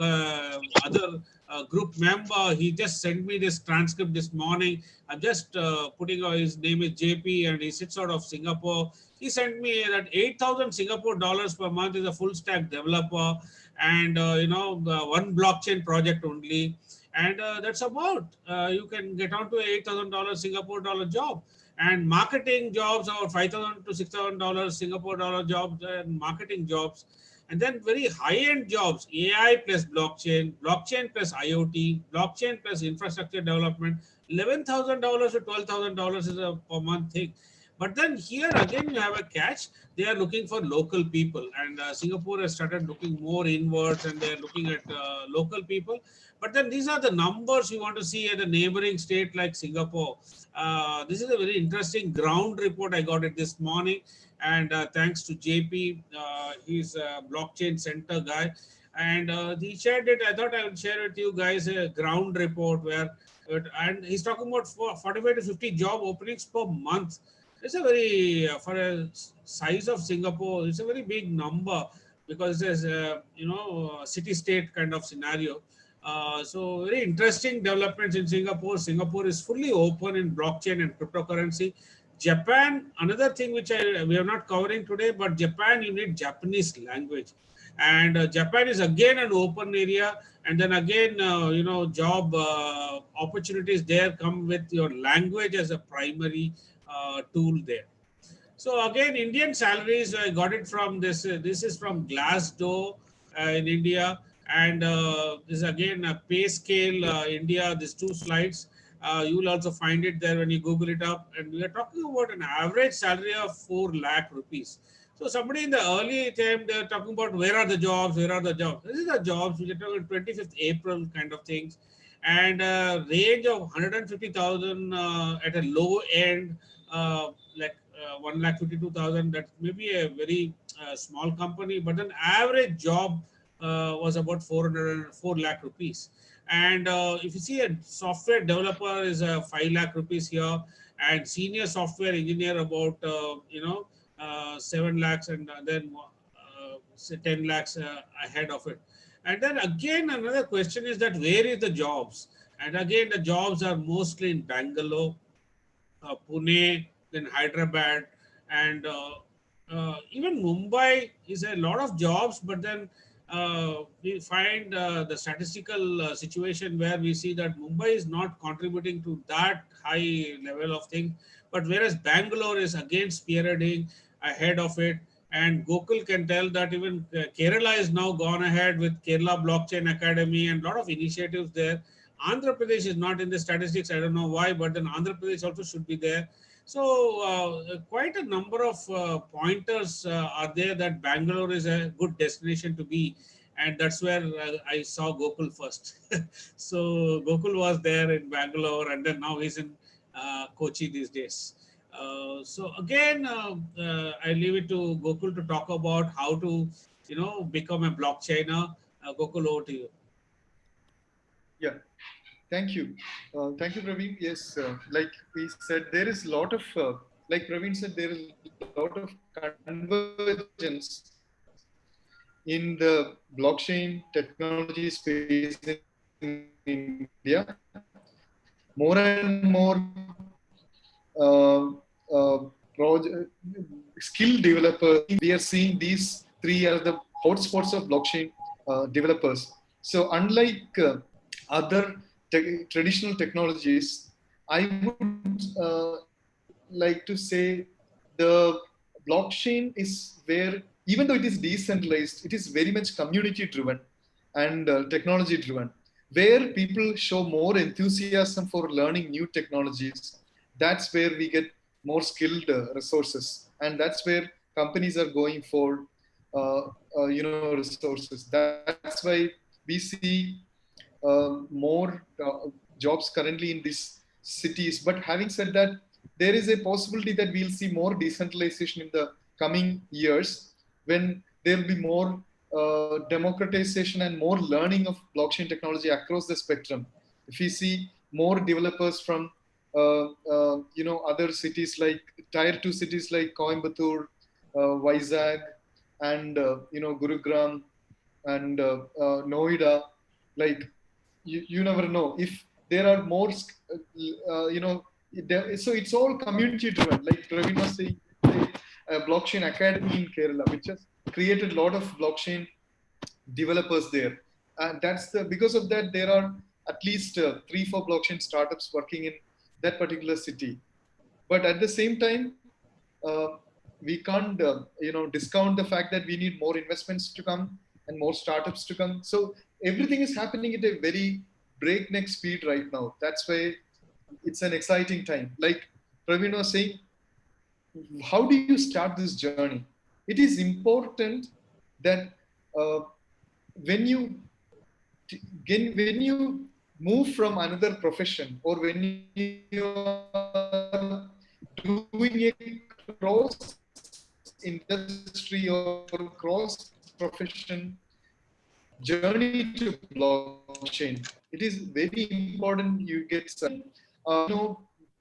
other group member, he just sent me this transcript this morning. I'm just putting his name is JP, and he sits out of Singapore. He sent me that 8,000 Singapore dollars per month is a full stack developer, and one blockchain project only, and that's about you can get onto a $8,000 Singapore dollar job. And marketing jobs are $5,000 to $6,000 Singapore dollar jobs and marketing jobs. And then very high-end jobs, AI plus blockchain, blockchain plus IoT, blockchain plus infrastructure development, $11,000 to $12,000 is a per month thing. But then here again, you have a catch. They are looking for local people, and Singapore has started looking more inwards, and they are looking at local people. But then these are the numbers you want to see at a neighboring state like Singapore. This is a very interesting ground report. I got it this morning, and thanks to JP, he's a blockchain center guy, and he shared it. I thought I would share with you guys a ground report where, and he's talking about 45 to 50 job openings per month. It's a very, for a size of Singapore, it's a very big number because there's a, city-state kind of scenario. So very interesting developments in Singapore. Singapore is fully open in blockchain and cryptocurrency. Japan, another thing which we are not covering today, but Japan, you need Japanese language. And Japan is again an open area. And then again, job opportunities there come with your language as a primary tool there. So again, Indian salaries, I got it from this. This is from Glassdoor in India, and this is again a pay scale India. These two slides, you will also find it there when you Google it up. And we are talking about an average salary of 4 lakh rupees. So somebody in the early time, they are talking about where are the jobs, where are the jobs. This is the jobs which are talking 25th April kind of things, and range of 150,000 at a low end, like 1,52,000. That may be a very small company, but an average job was about 4 lakh rupees. And if you see a software developer is 5 lakh rupees here, and senior software engineer about 7 lakhs, and then say 10 lakhs ahead of it. And then again, another question is that where is the jobs? And again, the jobs are mostly in Bangalore, Pune, then Hyderabad, and even Mumbai is a lot of jobs. But then we find the statistical situation where we see that Mumbai is not contributing to that high level of thing. But whereas Bangalore is again spearheading ahead of it, and Gokul can tell that even Kerala is now gone ahead with Kerala Blockchain Academy and a lot of initiatives there. Andhra Pradesh is not in the statistics. I don't know why, but then Andhra Pradesh also should be there. So quite a number of pointers are there that Bangalore is a good destination to be. And that's where I saw Gokul first. So Gokul was there in Bangalore, and then now he's in Kochi these days. So again, I leave it to Gokul to talk about how to, become a blockchainer. Gokul, over to you. Yeah, thank you. Thank you, Praveen. Yes, like we said, there is a lot of, like Praveen said, there is a lot of convergence in the blockchain technology space in India. More and more skill developers. We are seeing these three are the hotspots of blockchain developers. So unlike other traditional technologies, I would like to say the blockchain is where, even though it is decentralized, it is very much community driven and technology driven, where people show more enthusiasm for learning new technologies. That's where we get more skilled resources, and that's where companies are going for resources. That's why we see more jobs currently in these cities. But having said that, there is a possibility that we'll see more decentralization in the coming years, when there will be more democratization and more learning of blockchain technology across the spectrum. If we see more developers from other cities, like tier 2 cities like Coimbatore, Vizag, and Gurugram, and Noida, like, you never know if there are more, so it's all community driven. Like Praveen was saying, a blockchain academy in Kerala, which has created a lot of blockchain developers there. And that's because of that, there are at least 3-4 blockchain startups working in that particular city. But at the same time, uh, we can't discount the fact that we need more investments to come and more startups to come. So everything is happening at a very breakneck speed right now. That's why it's an exciting time. Like Praveen was saying, how do you start this journey? It is important that uh, when you when you move from another profession, or when you are doing a cross industry or cross profession journey to blockchain, it is very important you get certified.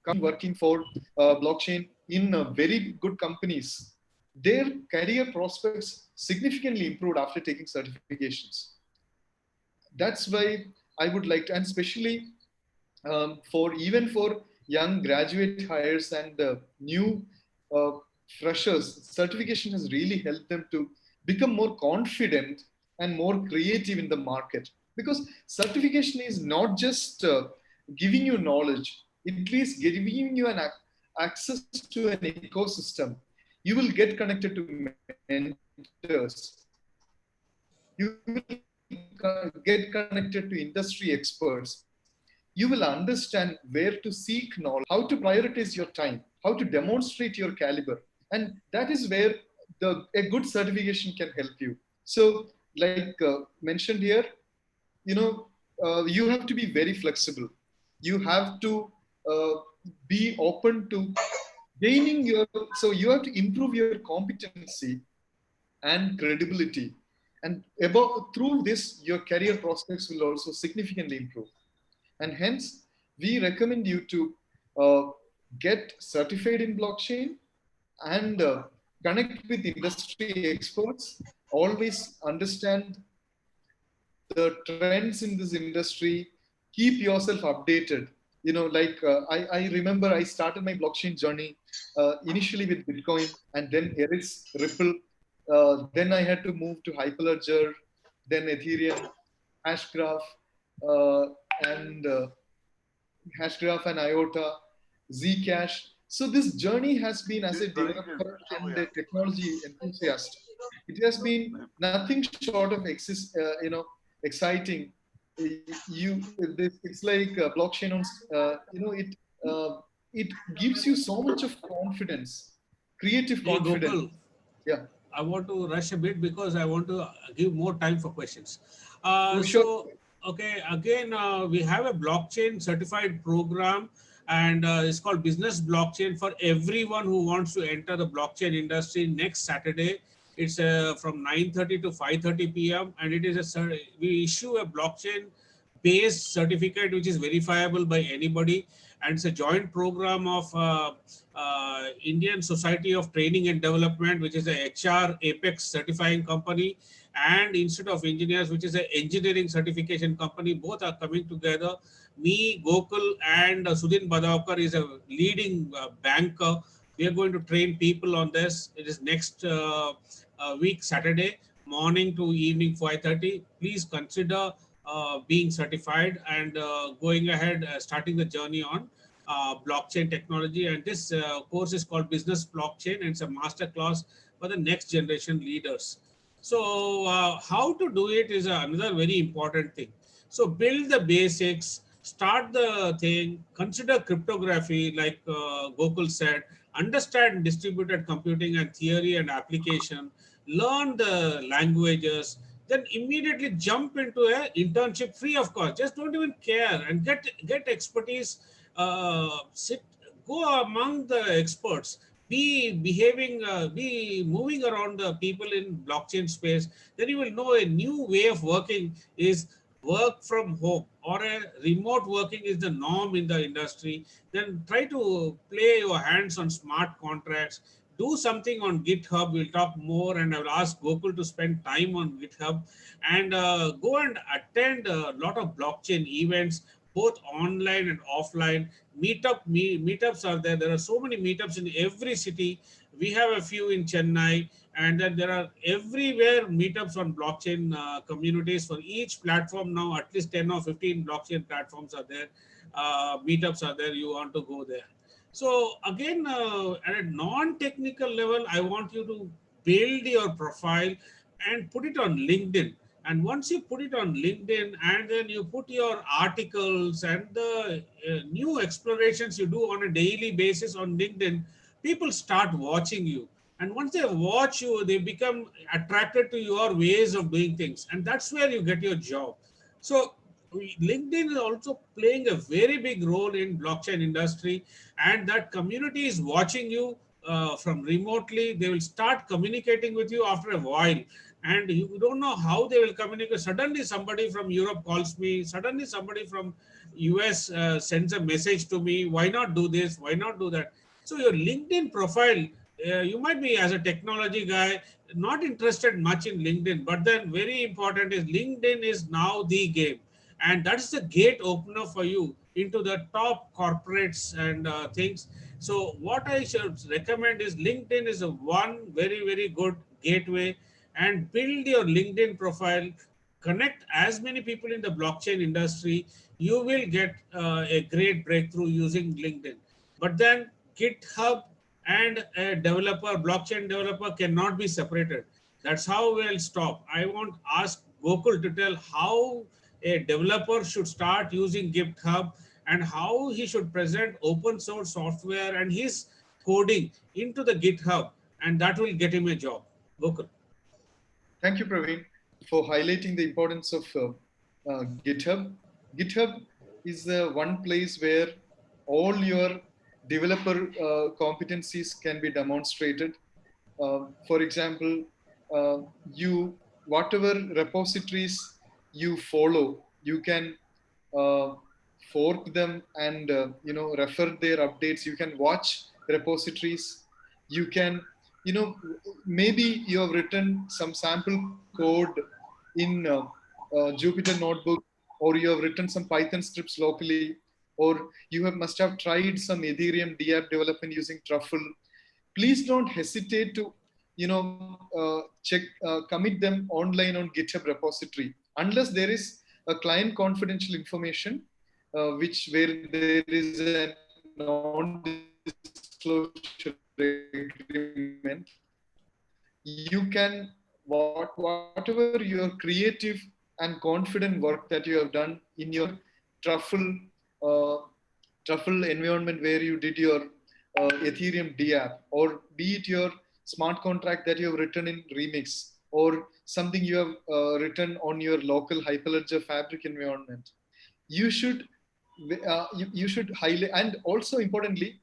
Companies working for blockchain in very good companies, their career prospects significantly improved after taking certifications. That's why I would like to, and especially for even for young graduate hires and new uh, freshers, certification has really helped them to become more confident and more creative in the market. Because certification is not just giving you knowledge, it is giving you an access to an ecosystem. You will get connected to mentors, you will get connected to industry experts, you will understand where to seek knowledge, how to prioritize your time, how to demonstrate your caliber. And that is where a good certification can help you. So, like mentioned here, you have to be very flexible. You have to be open to gaining your, so you have to improve your competency and credibility. And about through this, your career prospects will also significantly improve. And hence, we recommend you to get certified in blockchain and connect with industry experts. Always understand the trends in this industry. Keep yourself updated. Like I remember I started my blockchain journey initially with Bitcoin, and then Eris, Ripple. Then I had to move to Hyperledger, then Ethereum, Hashgraph, uh, and Hashgraph and IOTA, Zcash. So this journey has been, as a developer and a technology enthusiast, it has been nothing short of exciting. It's like blockchain on, uh, it gives you so much of confidence, creative Hey, confidence. Gokul, Yeah. I want to rush a bit because I want to give more time for questions. Oh, sure. So, okay, again, we have a blockchain certified program, and it's called Business Blockchain for everyone who wants to enter the blockchain industry next Saturday. It's from 9:30 to 5:30 p.m. and it is we issue a blockchain based certificate which is verifiable by anybody, and it's a joint program of Indian Society of Training and Development, which is a HR Apex certifying company, and Institute of Engineers, which is an engineering certification company. Both are coming together. Me, Gokul, and Sudhin Badavkar is a leading banker. We are going to train people on this. It is next week, Saturday, morning to evening 5:30. Please consider being certified and going ahead, starting the journey on. blockchain technology, and this course is called Business Blockchain, and it's a master class for the next generation leaders. So, how to do it is another very important thing. So, build the basics, start the thing, consider cryptography, like Gokul said, understand distributed computing and theory and application, learn the languages, then immediately jump into a internship free of cost. Just don't even care and get expertise. Sit, go among the experts, be behaving, be moving around the people in blockchain space. Then you will know a new way of working is work from home, or a remote working is the norm in the industry. Then try to play your hands on smart contracts, do something on GitHub. We'll talk more, and I will ask Gokul to spend time on GitHub, and go and attend a lot of blockchain events, both online and offline. Meetups are there. There are so many meetups in every city. We have a few in Chennai, and then there are everywhere meetups on blockchain communities for each platform. Now at least 10 or 15 blockchain platforms are there. Meetups are there. You want to go there. So again, at a non-technical level, I want you to build your profile and put it on LinkedIn. And once you put it on LinkedIn, and then you put your articles and the new explorations you do on a daily basis on LinkedIn, people start watching you. And once they watch you, they become attracted to your ways of doing things. And that's where you get your job. So LinkedIn is also playing a very big role in blockchain industry, and that community is watching you from remotely. They will start communicating with you after a while, and you don't know how they will communicate. Suddenly somebody from Europe calls me, suddenly somebody from US sends a message to me, why not do this, why not do that. So your LinkedIn profile, you might be, as a technology guy, not interested much in LinkedIn, but then very important is LinkedIn is now the game, and that's the gate opener for you into the top corporates and things. So what I should recommend is LinkedIn is a one very good gateway, and build your LinkedIn profile, connect as many people in the blockchain industry. You will get a great breakthrough using LinkedIn. But then GitHub and a developer, blockchain developer, cannot be separated. That's how we'll stop. I want ask Gokul to tell how a developer should start using GitHub, and how he should present open source software and his coding into the GitHub, and that will get him a job. Gokul. Thank you, Praveen, for highlighting the importance of GitHub. GitHub is the one place where all your developer competencies can be demonstrated. For example, you whatever repositories you follow, you can uh, fork them and refer their updates. You can watch repositories. You can maybe you have written some sample code in Jupyter Notebook, or you have written some Python scripts locally, or you must have tried some Ethereum DApp development using Truffle. Please don't hesitate to commit them online on GitHub repository, unless there is a client confidential information, which where there is a non-disclosure agreement. You can, whatever your creative and confident work that you have done in your truffle uh, truffle environment, where you did your Ethereum DApp, or be it your smart contract that you have written in Remix, or something you have written on your local Hyperledger Fabric environment. You should you should highlight, and also importantly,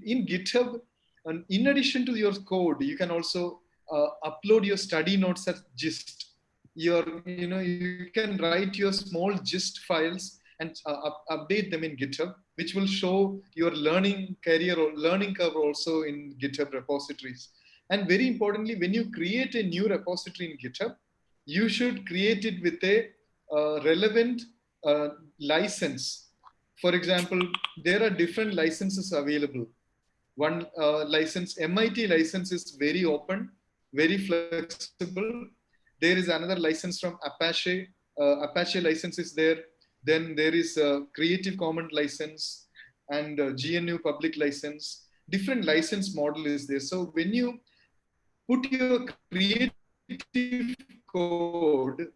in GitHub, and in addition to your code, you can also upload your study notes as gist. You can write your small gist files and update them in GitHub, which will show your learning career or learning curve also in GitHub repositories. And very importantly, when you create a new repository in GitHub, you should create it with a relevant uh, license. For example, there are different licenses available. One license, MIT license, is very open, very flexible. There is another license from Apache. Apache license is there. Then there is a Creative Commons license. and GNU public license. Different license model is there. So when you put your creative code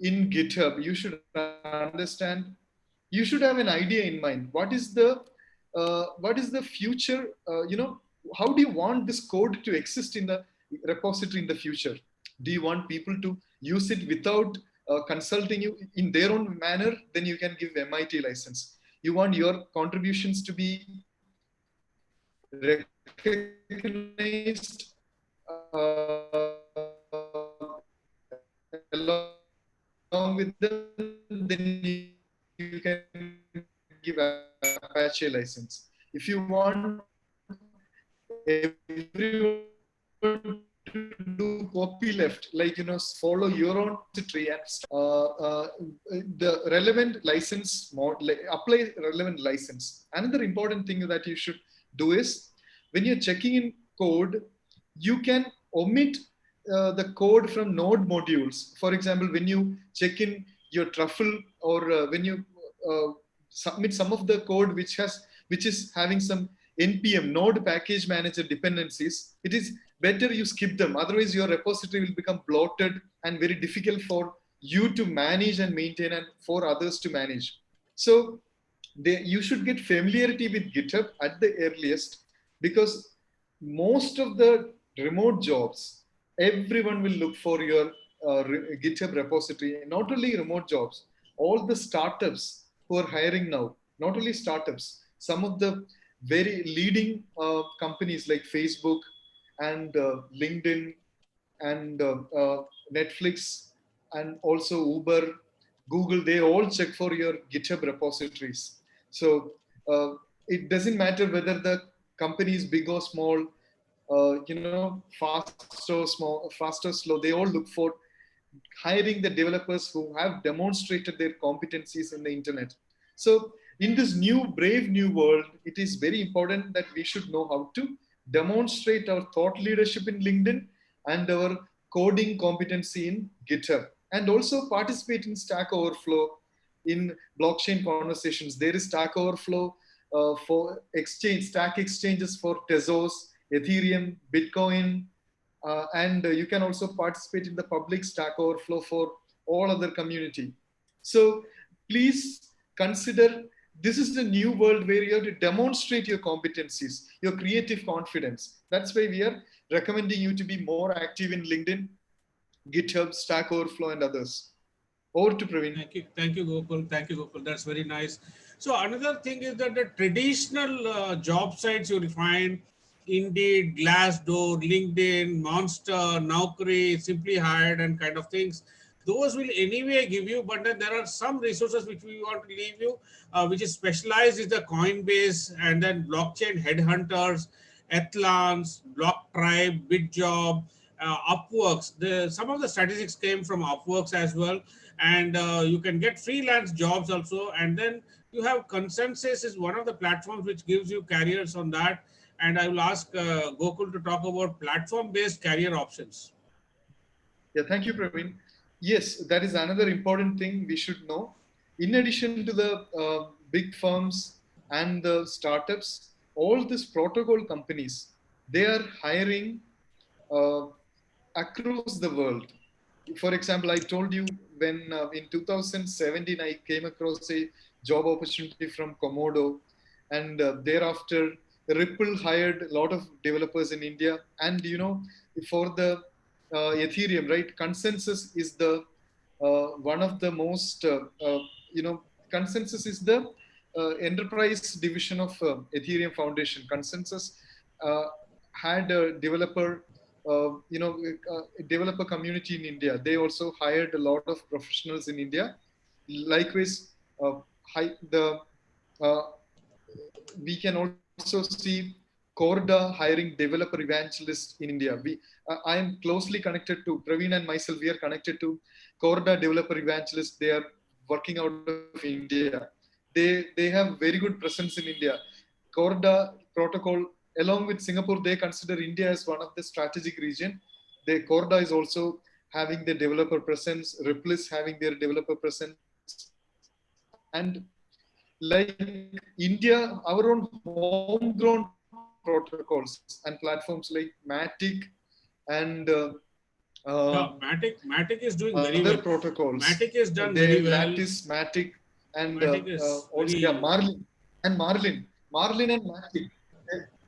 in GitHub, you should understand, you should have an idea in mind. What is the future? How do you want this code to exist in the repository in the future? Do you want people to use it without consulting you in their own manner? Then you can give MIT license. You want your contributions to be recognized along with them, then you can give Apache license. If you want everyone to do copyleft, like follow your own repository and start the relevant license mod, like apply relevant license. Another important thing that you should do is when you're checking in code, you can omit the code from node modules. For example, when you check in your truffle, or when you submit some of the code which is having some npm node package manager dependencies, it is better you skip them. Otherwise your repository will become bloated and very difficult for you to manage and maintain, and for others to manage. So you should get familiarity with GitHub at the earliest, because most of the remote jobs, everyone will look for your GitHub repository. Not only remote jobs, all the startups who are hiring now, not only startups, some of the very leading companies like Facebook and LinkedIn and Netflix and also Uber, Google, they all check for your GitHub repositories. So it doesn't matter whether the company is big or small, fast or slow. They all look for hiring the developers who have demonstrated their competencies in the internet. So in this new brave new world, it is very important that we should know how to demonstrate our thought leadership in LinkedIn and our coding competency in GitHub, and also participate in Stack Overflow in blockchain conversations. There is Stack Overflow for exchange, stack exchanges for Tezos, Ethereum, Bitcoin, and you can also participate in the public Stack Overflow for all other community. So please consider, this is the new world where you have to demonstrate your competencies, your creative confidence. That's why we are recommending you to be more active in LinkedIn, GitHub, Stack Overflow, and others. Over to Praveen. Thank you, Gokul. Thank you, Gokul. That's very nice. So another thing is that the traditional job sites you will find, Indeed, Glassdoor, LinkedIn, Monster, Naukri, Simply Hired, and kind of things. Those will anyway give you, but then there are some resources which we want to leave you, which is specialized is the Coinbase, and then blockchain headhunters, Ethlons, Block Tribe, BitJob, Upworks. Some of the statistics came from Upworks as well, and you can get freelance jobs also. And then you have Consensus is one of the platforms which gives you careers on that. And I will ask Gokul to talk about platform-based career options. Yeah, thank you, Praveen. Yes, that is another important thing we should know. In addition to the big firms and the startups, all these protocol companies, they are hiring uh, across the world. For example, I told you when in 2017 I came across a job opportunity from Komodo, and thereafter Ripple hired a lot of developers in India. And for the Ethereum, right? Consensus is the one of the most you know Consensus is the enterprise division of Ethereum Foundation. Consensus uh, had a developer community in India. They also hired a lot of professionals in India. Likewise, the uh, we can also see Corda hiring developer evangelists in India. I am closely connected to Praveen and myself. We are connected to Corda developer evangelists. They are working out of India. They have very good presence in India. Corda protocol, along with Singapore, they consider India as one of the strategic region. Corda is also having the developer presence. Ripple is having their developer presence, and even like India, our own homegrown protocols and platforms like Matic and Yeah, other Matic is doing very well. protocols. Matic is They done very Lattice, well. Matic, and Matic is also yeah, very. Marlin and Matic.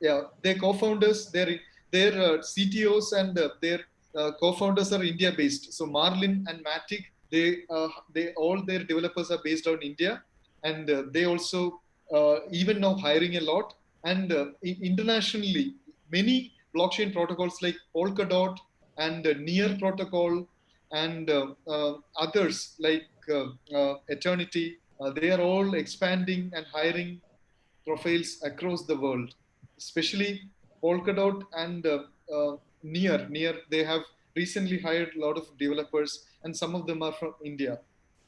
Yeah, their co-founders, their CTOs and their co-founders are India based. So Marlin and Matic, they all their developers are based out in India, and they also even now hiring a lot. And internationally, many blockchain protocols like Polkadot and Near protocol and others like Eternity, they are all expanding and hiring profiles across the world, especially Polkadot and Near. They have recently hired a lot of developers, and some of them are from India.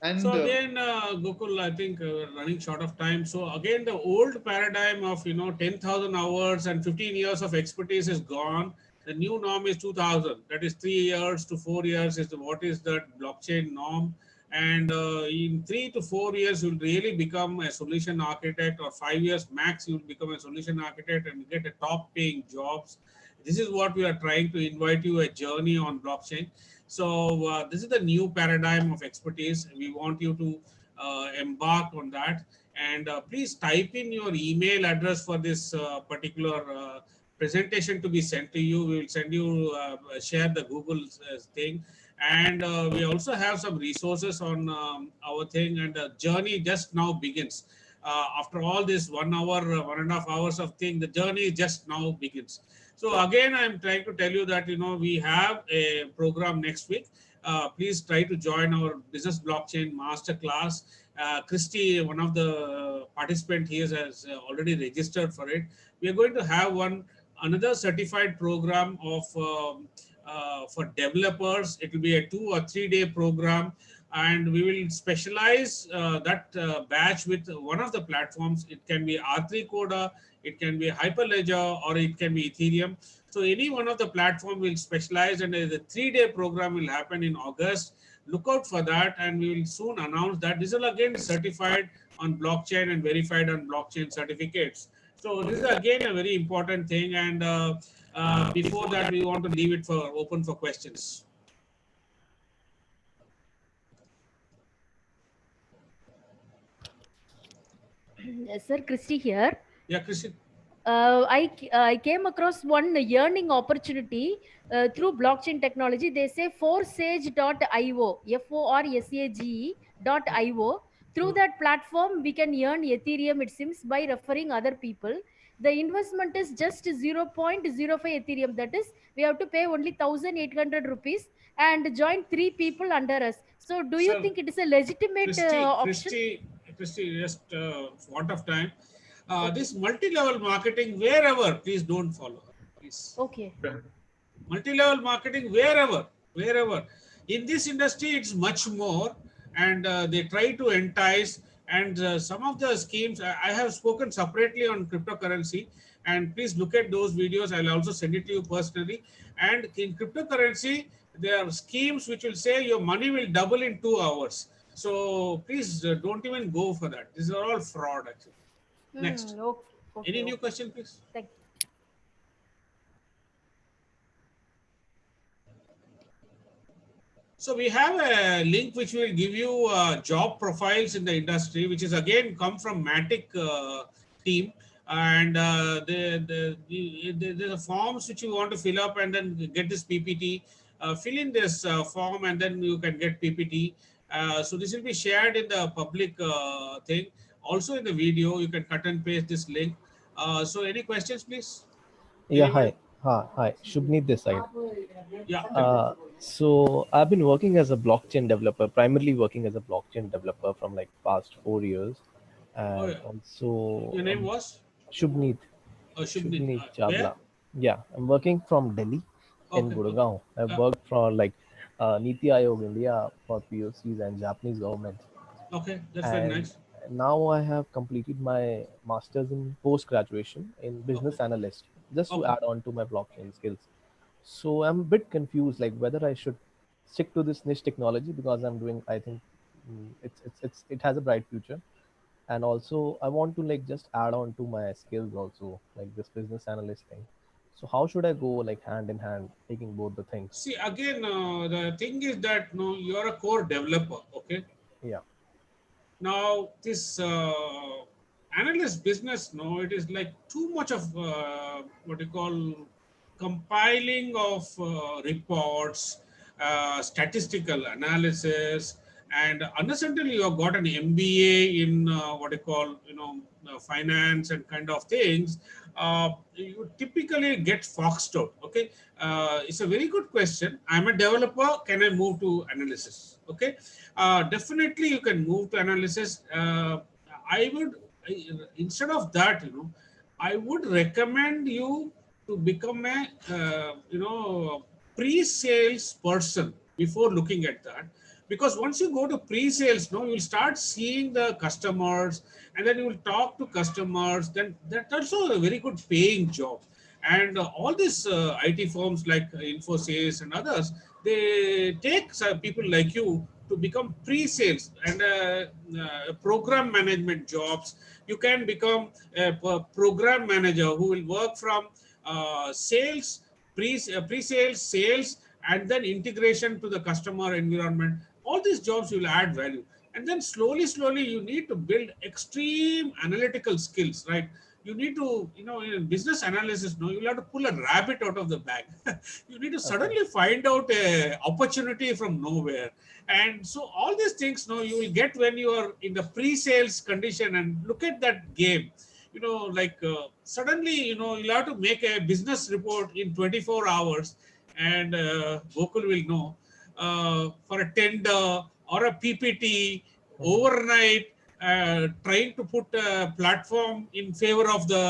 So And again, Gokul, I think we're running short of time. So again, the old paradigm of 10,000 hours and 15 years of expertise is gone. The new norm is 2,000. That is 3 years to 4 years is what is the blockchain norm. And in 3 to 4 years, you'll really become a solution architect, or 5 years max, you'll become a solution architect and get a top paying jobs. This is what we are trying to invite you a journey on blockchain. So this is the new paradigm of expertise. We want you to embark on that. And please type in your email address for this particular presentation to be sent to you. We will send you, share the Google thing. And we also have some resources on our thing. And the journey just now begins. After all this 1 hour, 1.5 hours of thing, the journey just now begins. So again, I'm trying to tell you that we have a program next week. Please try to join our business blockchain master class. Christy, one of the participant here, has already registered for it. We are going to have another certified program of for developers. It will be a 2 or 3 day program, and we will specialize that batch with one of the platforms. It can be R3 Coda, it can be Hyperledger, or it can be Ethereum. So any one of the platform will specialize, and the 3 day program will happen in August. Look out for that, and we will soon announce that. This will again certified on blockchain and verified on blockchain certificates. So this is again a very important thing. And before that, we want to leave it for open for questions. Yes, sir, Christy here. Yeah, Christian. I came across one earning opportunity through blockchain technology. They say forsage.io, forsage.io. Through that platform, we can earn Ethereum, it seems, by referring other people. The investment is just 0.05 Ethereum. That is, we have to pay only 1,800 rupees and join 3 people under us. So, do you So think it is a legitimate option? Christy, just want of time. Okay. This multi-level marketing, wherever, please don't follow. Please. Okay. Multi-level marketing, wherever. In this industry, it's much more, and they try to entice. And some of the schemes, I have spoken separately on cryptocurrency, and please look at those videos. I'll also send it to you personally. And in cryptocurrency, there are schemes which will say your money will double in 2 hours. So please don't even go for that. These are all fraud, actually. Next. Okay. Any Okay. new Okay. question, please? Thank you. So we have a link which will give you job profiles in the industry, which is again come from Matic team. And there's a forms which you want to fill up and then get this PPT. Fill in this form and then you can get PPT. So this will be shared in the public thing. Also in the video, you can cut and paste this link. So any questions, please? Yeah, Anybody? hi. Hi. Shubneet this side. Yeah, tell me. So I've been working as a blockchain developer, primarily working as a blockchain developer from like past 4 years, Oh, and yeah. also Your name was? Shubneet, Shubneet. Shubneet Where? Chavla. Yeah, I'm working from Delhi in Okay, okay. Gurgaon. I've Uh, worked for like Niti Aayog India for POCs and Japanese government, okay, that's very and nice. now I have completed my master's in post graduation in Okay, business analyst, just to okay. add on to my blockchain skills. So I'm a bit confused, like whether I should stick to this niche technology because I'm doing, I think it has a bright future, And also I want to like just add on to my skills also, like this business analyst thing. So how should I go like hand in hand taking both the things? See, again, the thing is that no, you're a core developer. Okay. Yeah. Now, this analyst business, no, it is like too much of what you call compiling of reports, statistical analysis, and unless until you have got an MBA in what you call, finance and kind of things, you typically get foxed out. Okay, it's a very good question. I'm a developer. Can I move to analysis? Okay, definitely you can move to analysis. I would instead of that, I would recommend you to become a pre-sales person before looking at that, because once you go to pre-sales, no, you'll start seeing the customers, and then you will talk to customers. Then that's also a very good paying job. And all these IT firms like Infosys and others, they take people like you to become pre-sales and program management jobs. You can become a program manager who will work from sales, pre-sales, sales, and then integration to the customer environment. All these jobs will add value. And then slowly, you need to build extreme analytical skills, right? You need to, in business analysis, no, you'll have to pull a rabbit out of the bag. You need to Okay. suddenly find out a opportunity from nowhere. And so all these things, no, you will get when you are in the pre-sales condition and look at that game. Like suddenly, you'll have to make a business report in 24 hours, and Gokul will know for a tender or a PPT Mhm. overnight, trying to put a platform in favor of the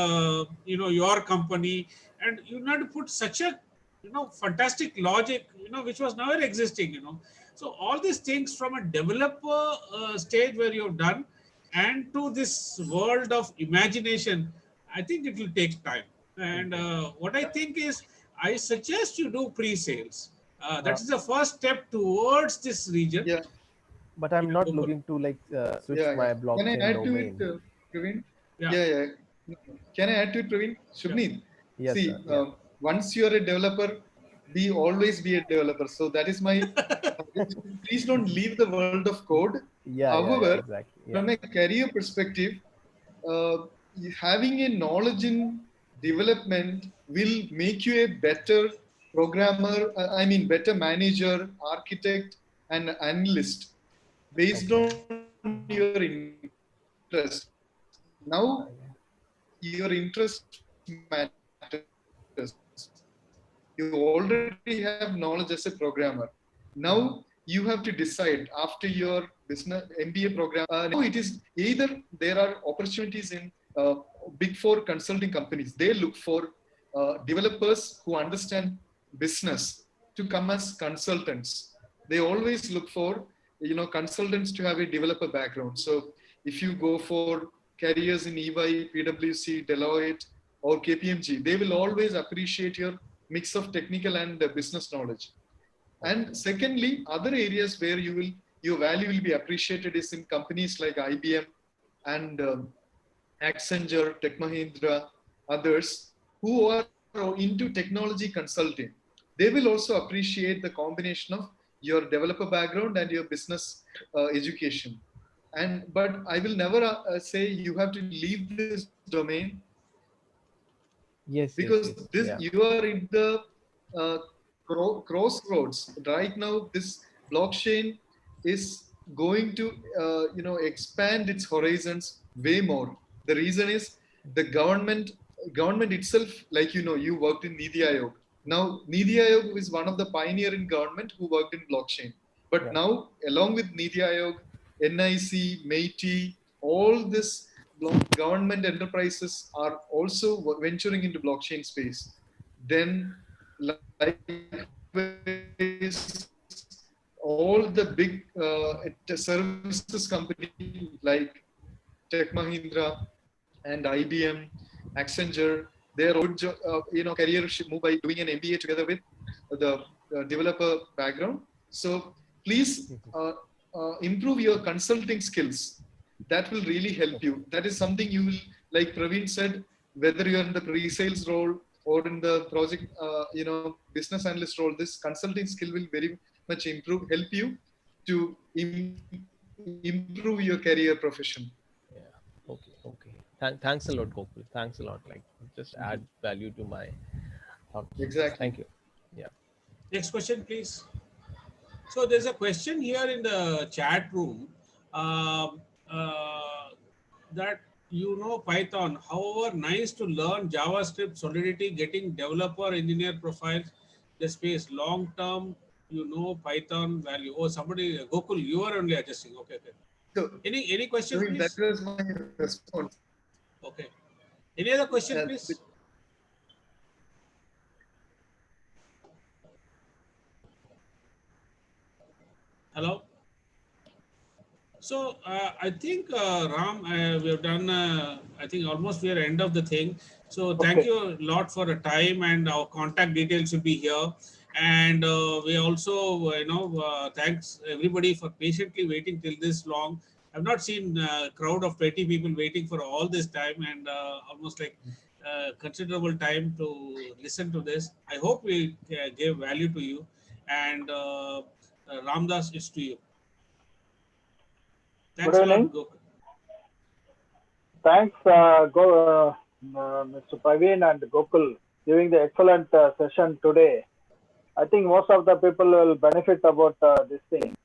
your company, and you need to put such a fantastic logic which was never existing. So all these things from a developer stage where you've done, and to this world of imagination, I think it will take time. And Okay. what I think is, I suggest you do pre-sales. That Uh, is the first step towards this region. Yeah, but I'm not Gokul. looking to like switch yeah. my Can I blockchain add to it, domain. Praveen? Yeah, Yeah, yeah. Can I add to it, Praveen? yeah. Shubneet, Yes, sir. see, Yeah. once you're a developer, be always be a developer. So that is my suggestion. Please don't leave the world of code. Yeah, However, exactly. from Yeah. a career perspective, having a knowledge in development will make you a better programmer, I mean, better manager, architect, and analyst based Okay. on your interest. Now, your interest matters. You already have knowledge as a programmer. Now you have to decide after your business MBA program. Now it is either there are opportunities in big four consulting companies. They look for developers who understand business to come as consultants. They always look for consultants to have a developer background. So if you go for careers in EY, PwC, Deloitte, or KPMG, they will always appreciate your mix of technical and business knowledge. And Okay. secondly, other areas where your value will be appreciated is in companies like IBM and Accenture, Tech Mahindra, others who are into technology consulting. They will also appreciate the combination of your developer background and your business education. And but I will never say you have to leave this domain, because Yes, this yes, yes. you are in Yeah. the uh, crossroads right now. This blockchain is going to expand its horizons way more. The reason is the government itself, like you worked in Nidhi Aayog. Now Nidhi Aayog is one of the pioneer in government who worked in blockchain. But Yeah. now, along with Nidhi Aayog, NIC, MeitY, all this government enterprises are also venturing into blockchain space. Then likewise, all the big services company like Tech Mahindra and IBM, Accenture, they are also doing a good career move by doing an MBA together with the developer background. So please improve your consulting skills. that will really help you. That is something you will, like Praveen said, whether you're in the pre-sales role or in the project, business analyst role, this consulting skill will very much help you to improve your career profession. Yeah. Okay. Thanks a lot, Gokul. Thanks a lot. Like, just add value to my thoughts. Exactly. Thank you. Yeah. Next question, please. So there's a question here in the chat room, um, uh, that Python. However, nice to learn JavaScript, Solidity, getting developer engineer profiles, the space long term. Python value. Oh, somebody, Gokul, you are only adjusting. Okay. So, Any question, Praveen, that please? was my response. Okay. Any other question, please? Hello. So I think Ram, we have done. I think almost we are end of the thing. So thank you a lot for the time, and our contact details will be here. And we also, thanks everybody for patiently waiting till this long. I've not seen a crowd of 20 people waiting for all this time, and almost like considerable time to listen to this. I hope we gave value to you. And Ramdas, it's to you. Good Thanks a lot, evening. Gokul. Thanks, Mr. Praveen and Gokul, giving the excellent session today. I think most of the people will benefit about this thing.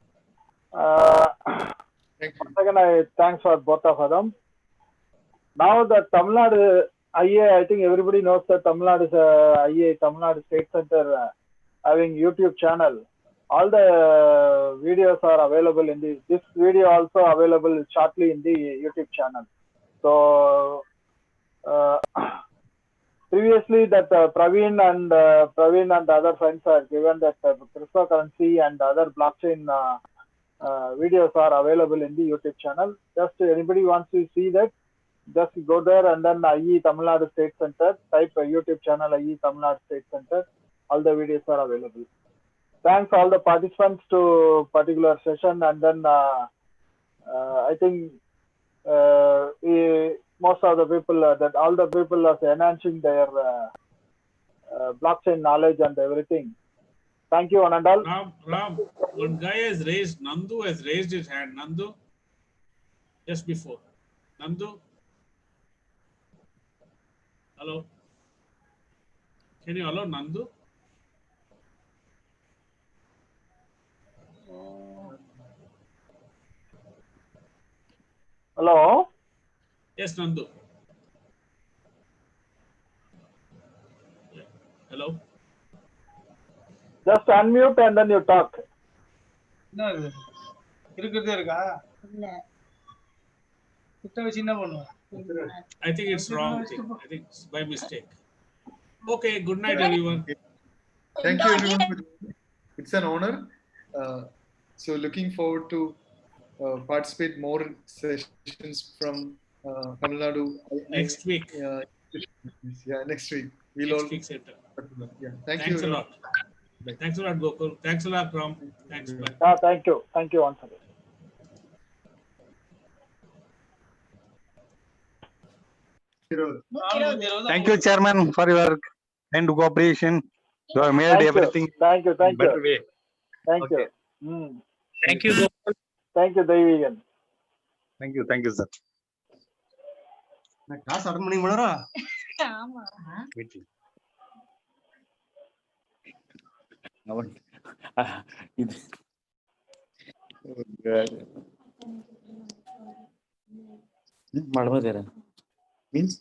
Thank you. Second, I thanks for both of them. Now the Tamil Nadu IEI, I think everybody knows that Tamil Nadu is IEI, Tamil Nadu State Center, having YouTube channel. All the videos are available in this video also available shortly in the YouTube channel. So previously that Praveen and other friends are given that cryptocurrency and other blockchain videos are available in the YouTube channel. Just anybody wants to see that, just go there and then IE Tamil Nadu State Center, type YouTube channel IE Tamil Nadu State Center. All the videos are available. Thanks all the participants to particular session, and then I think most of the people that all the people are enhancing their blockchain knowledge and everything. Thank you, one and all. Ram, one guy has raised, Nandu has raised his hand. Nandu, just before. Nandu, hello. Can you allow Nandu? Hello. Yes, Nandu. Yeah. Hello. Just unmute and then you talk. I think it's wrong thing. I think it's by mistake. Okay, good night, everyone. Thank you, everyone. It's an honor. So looking forward to participate more in sessions from Tamil Nadu. Next week. Yeah, next week. Next week, center. Yeah. Thanks a lot. Thanks a lot, Gokul. Thanks a lot, Ram. Thanks. Bye. Thank you. Thank you once again. Thank you, Chairman, for your kind cooperation. You have made everything Thank you. better way. Thank Okay. you. Thank you, Gokul. Thank you, Devigan. Thank you, sir. ಮಾಡ್ಬೋದೇರ means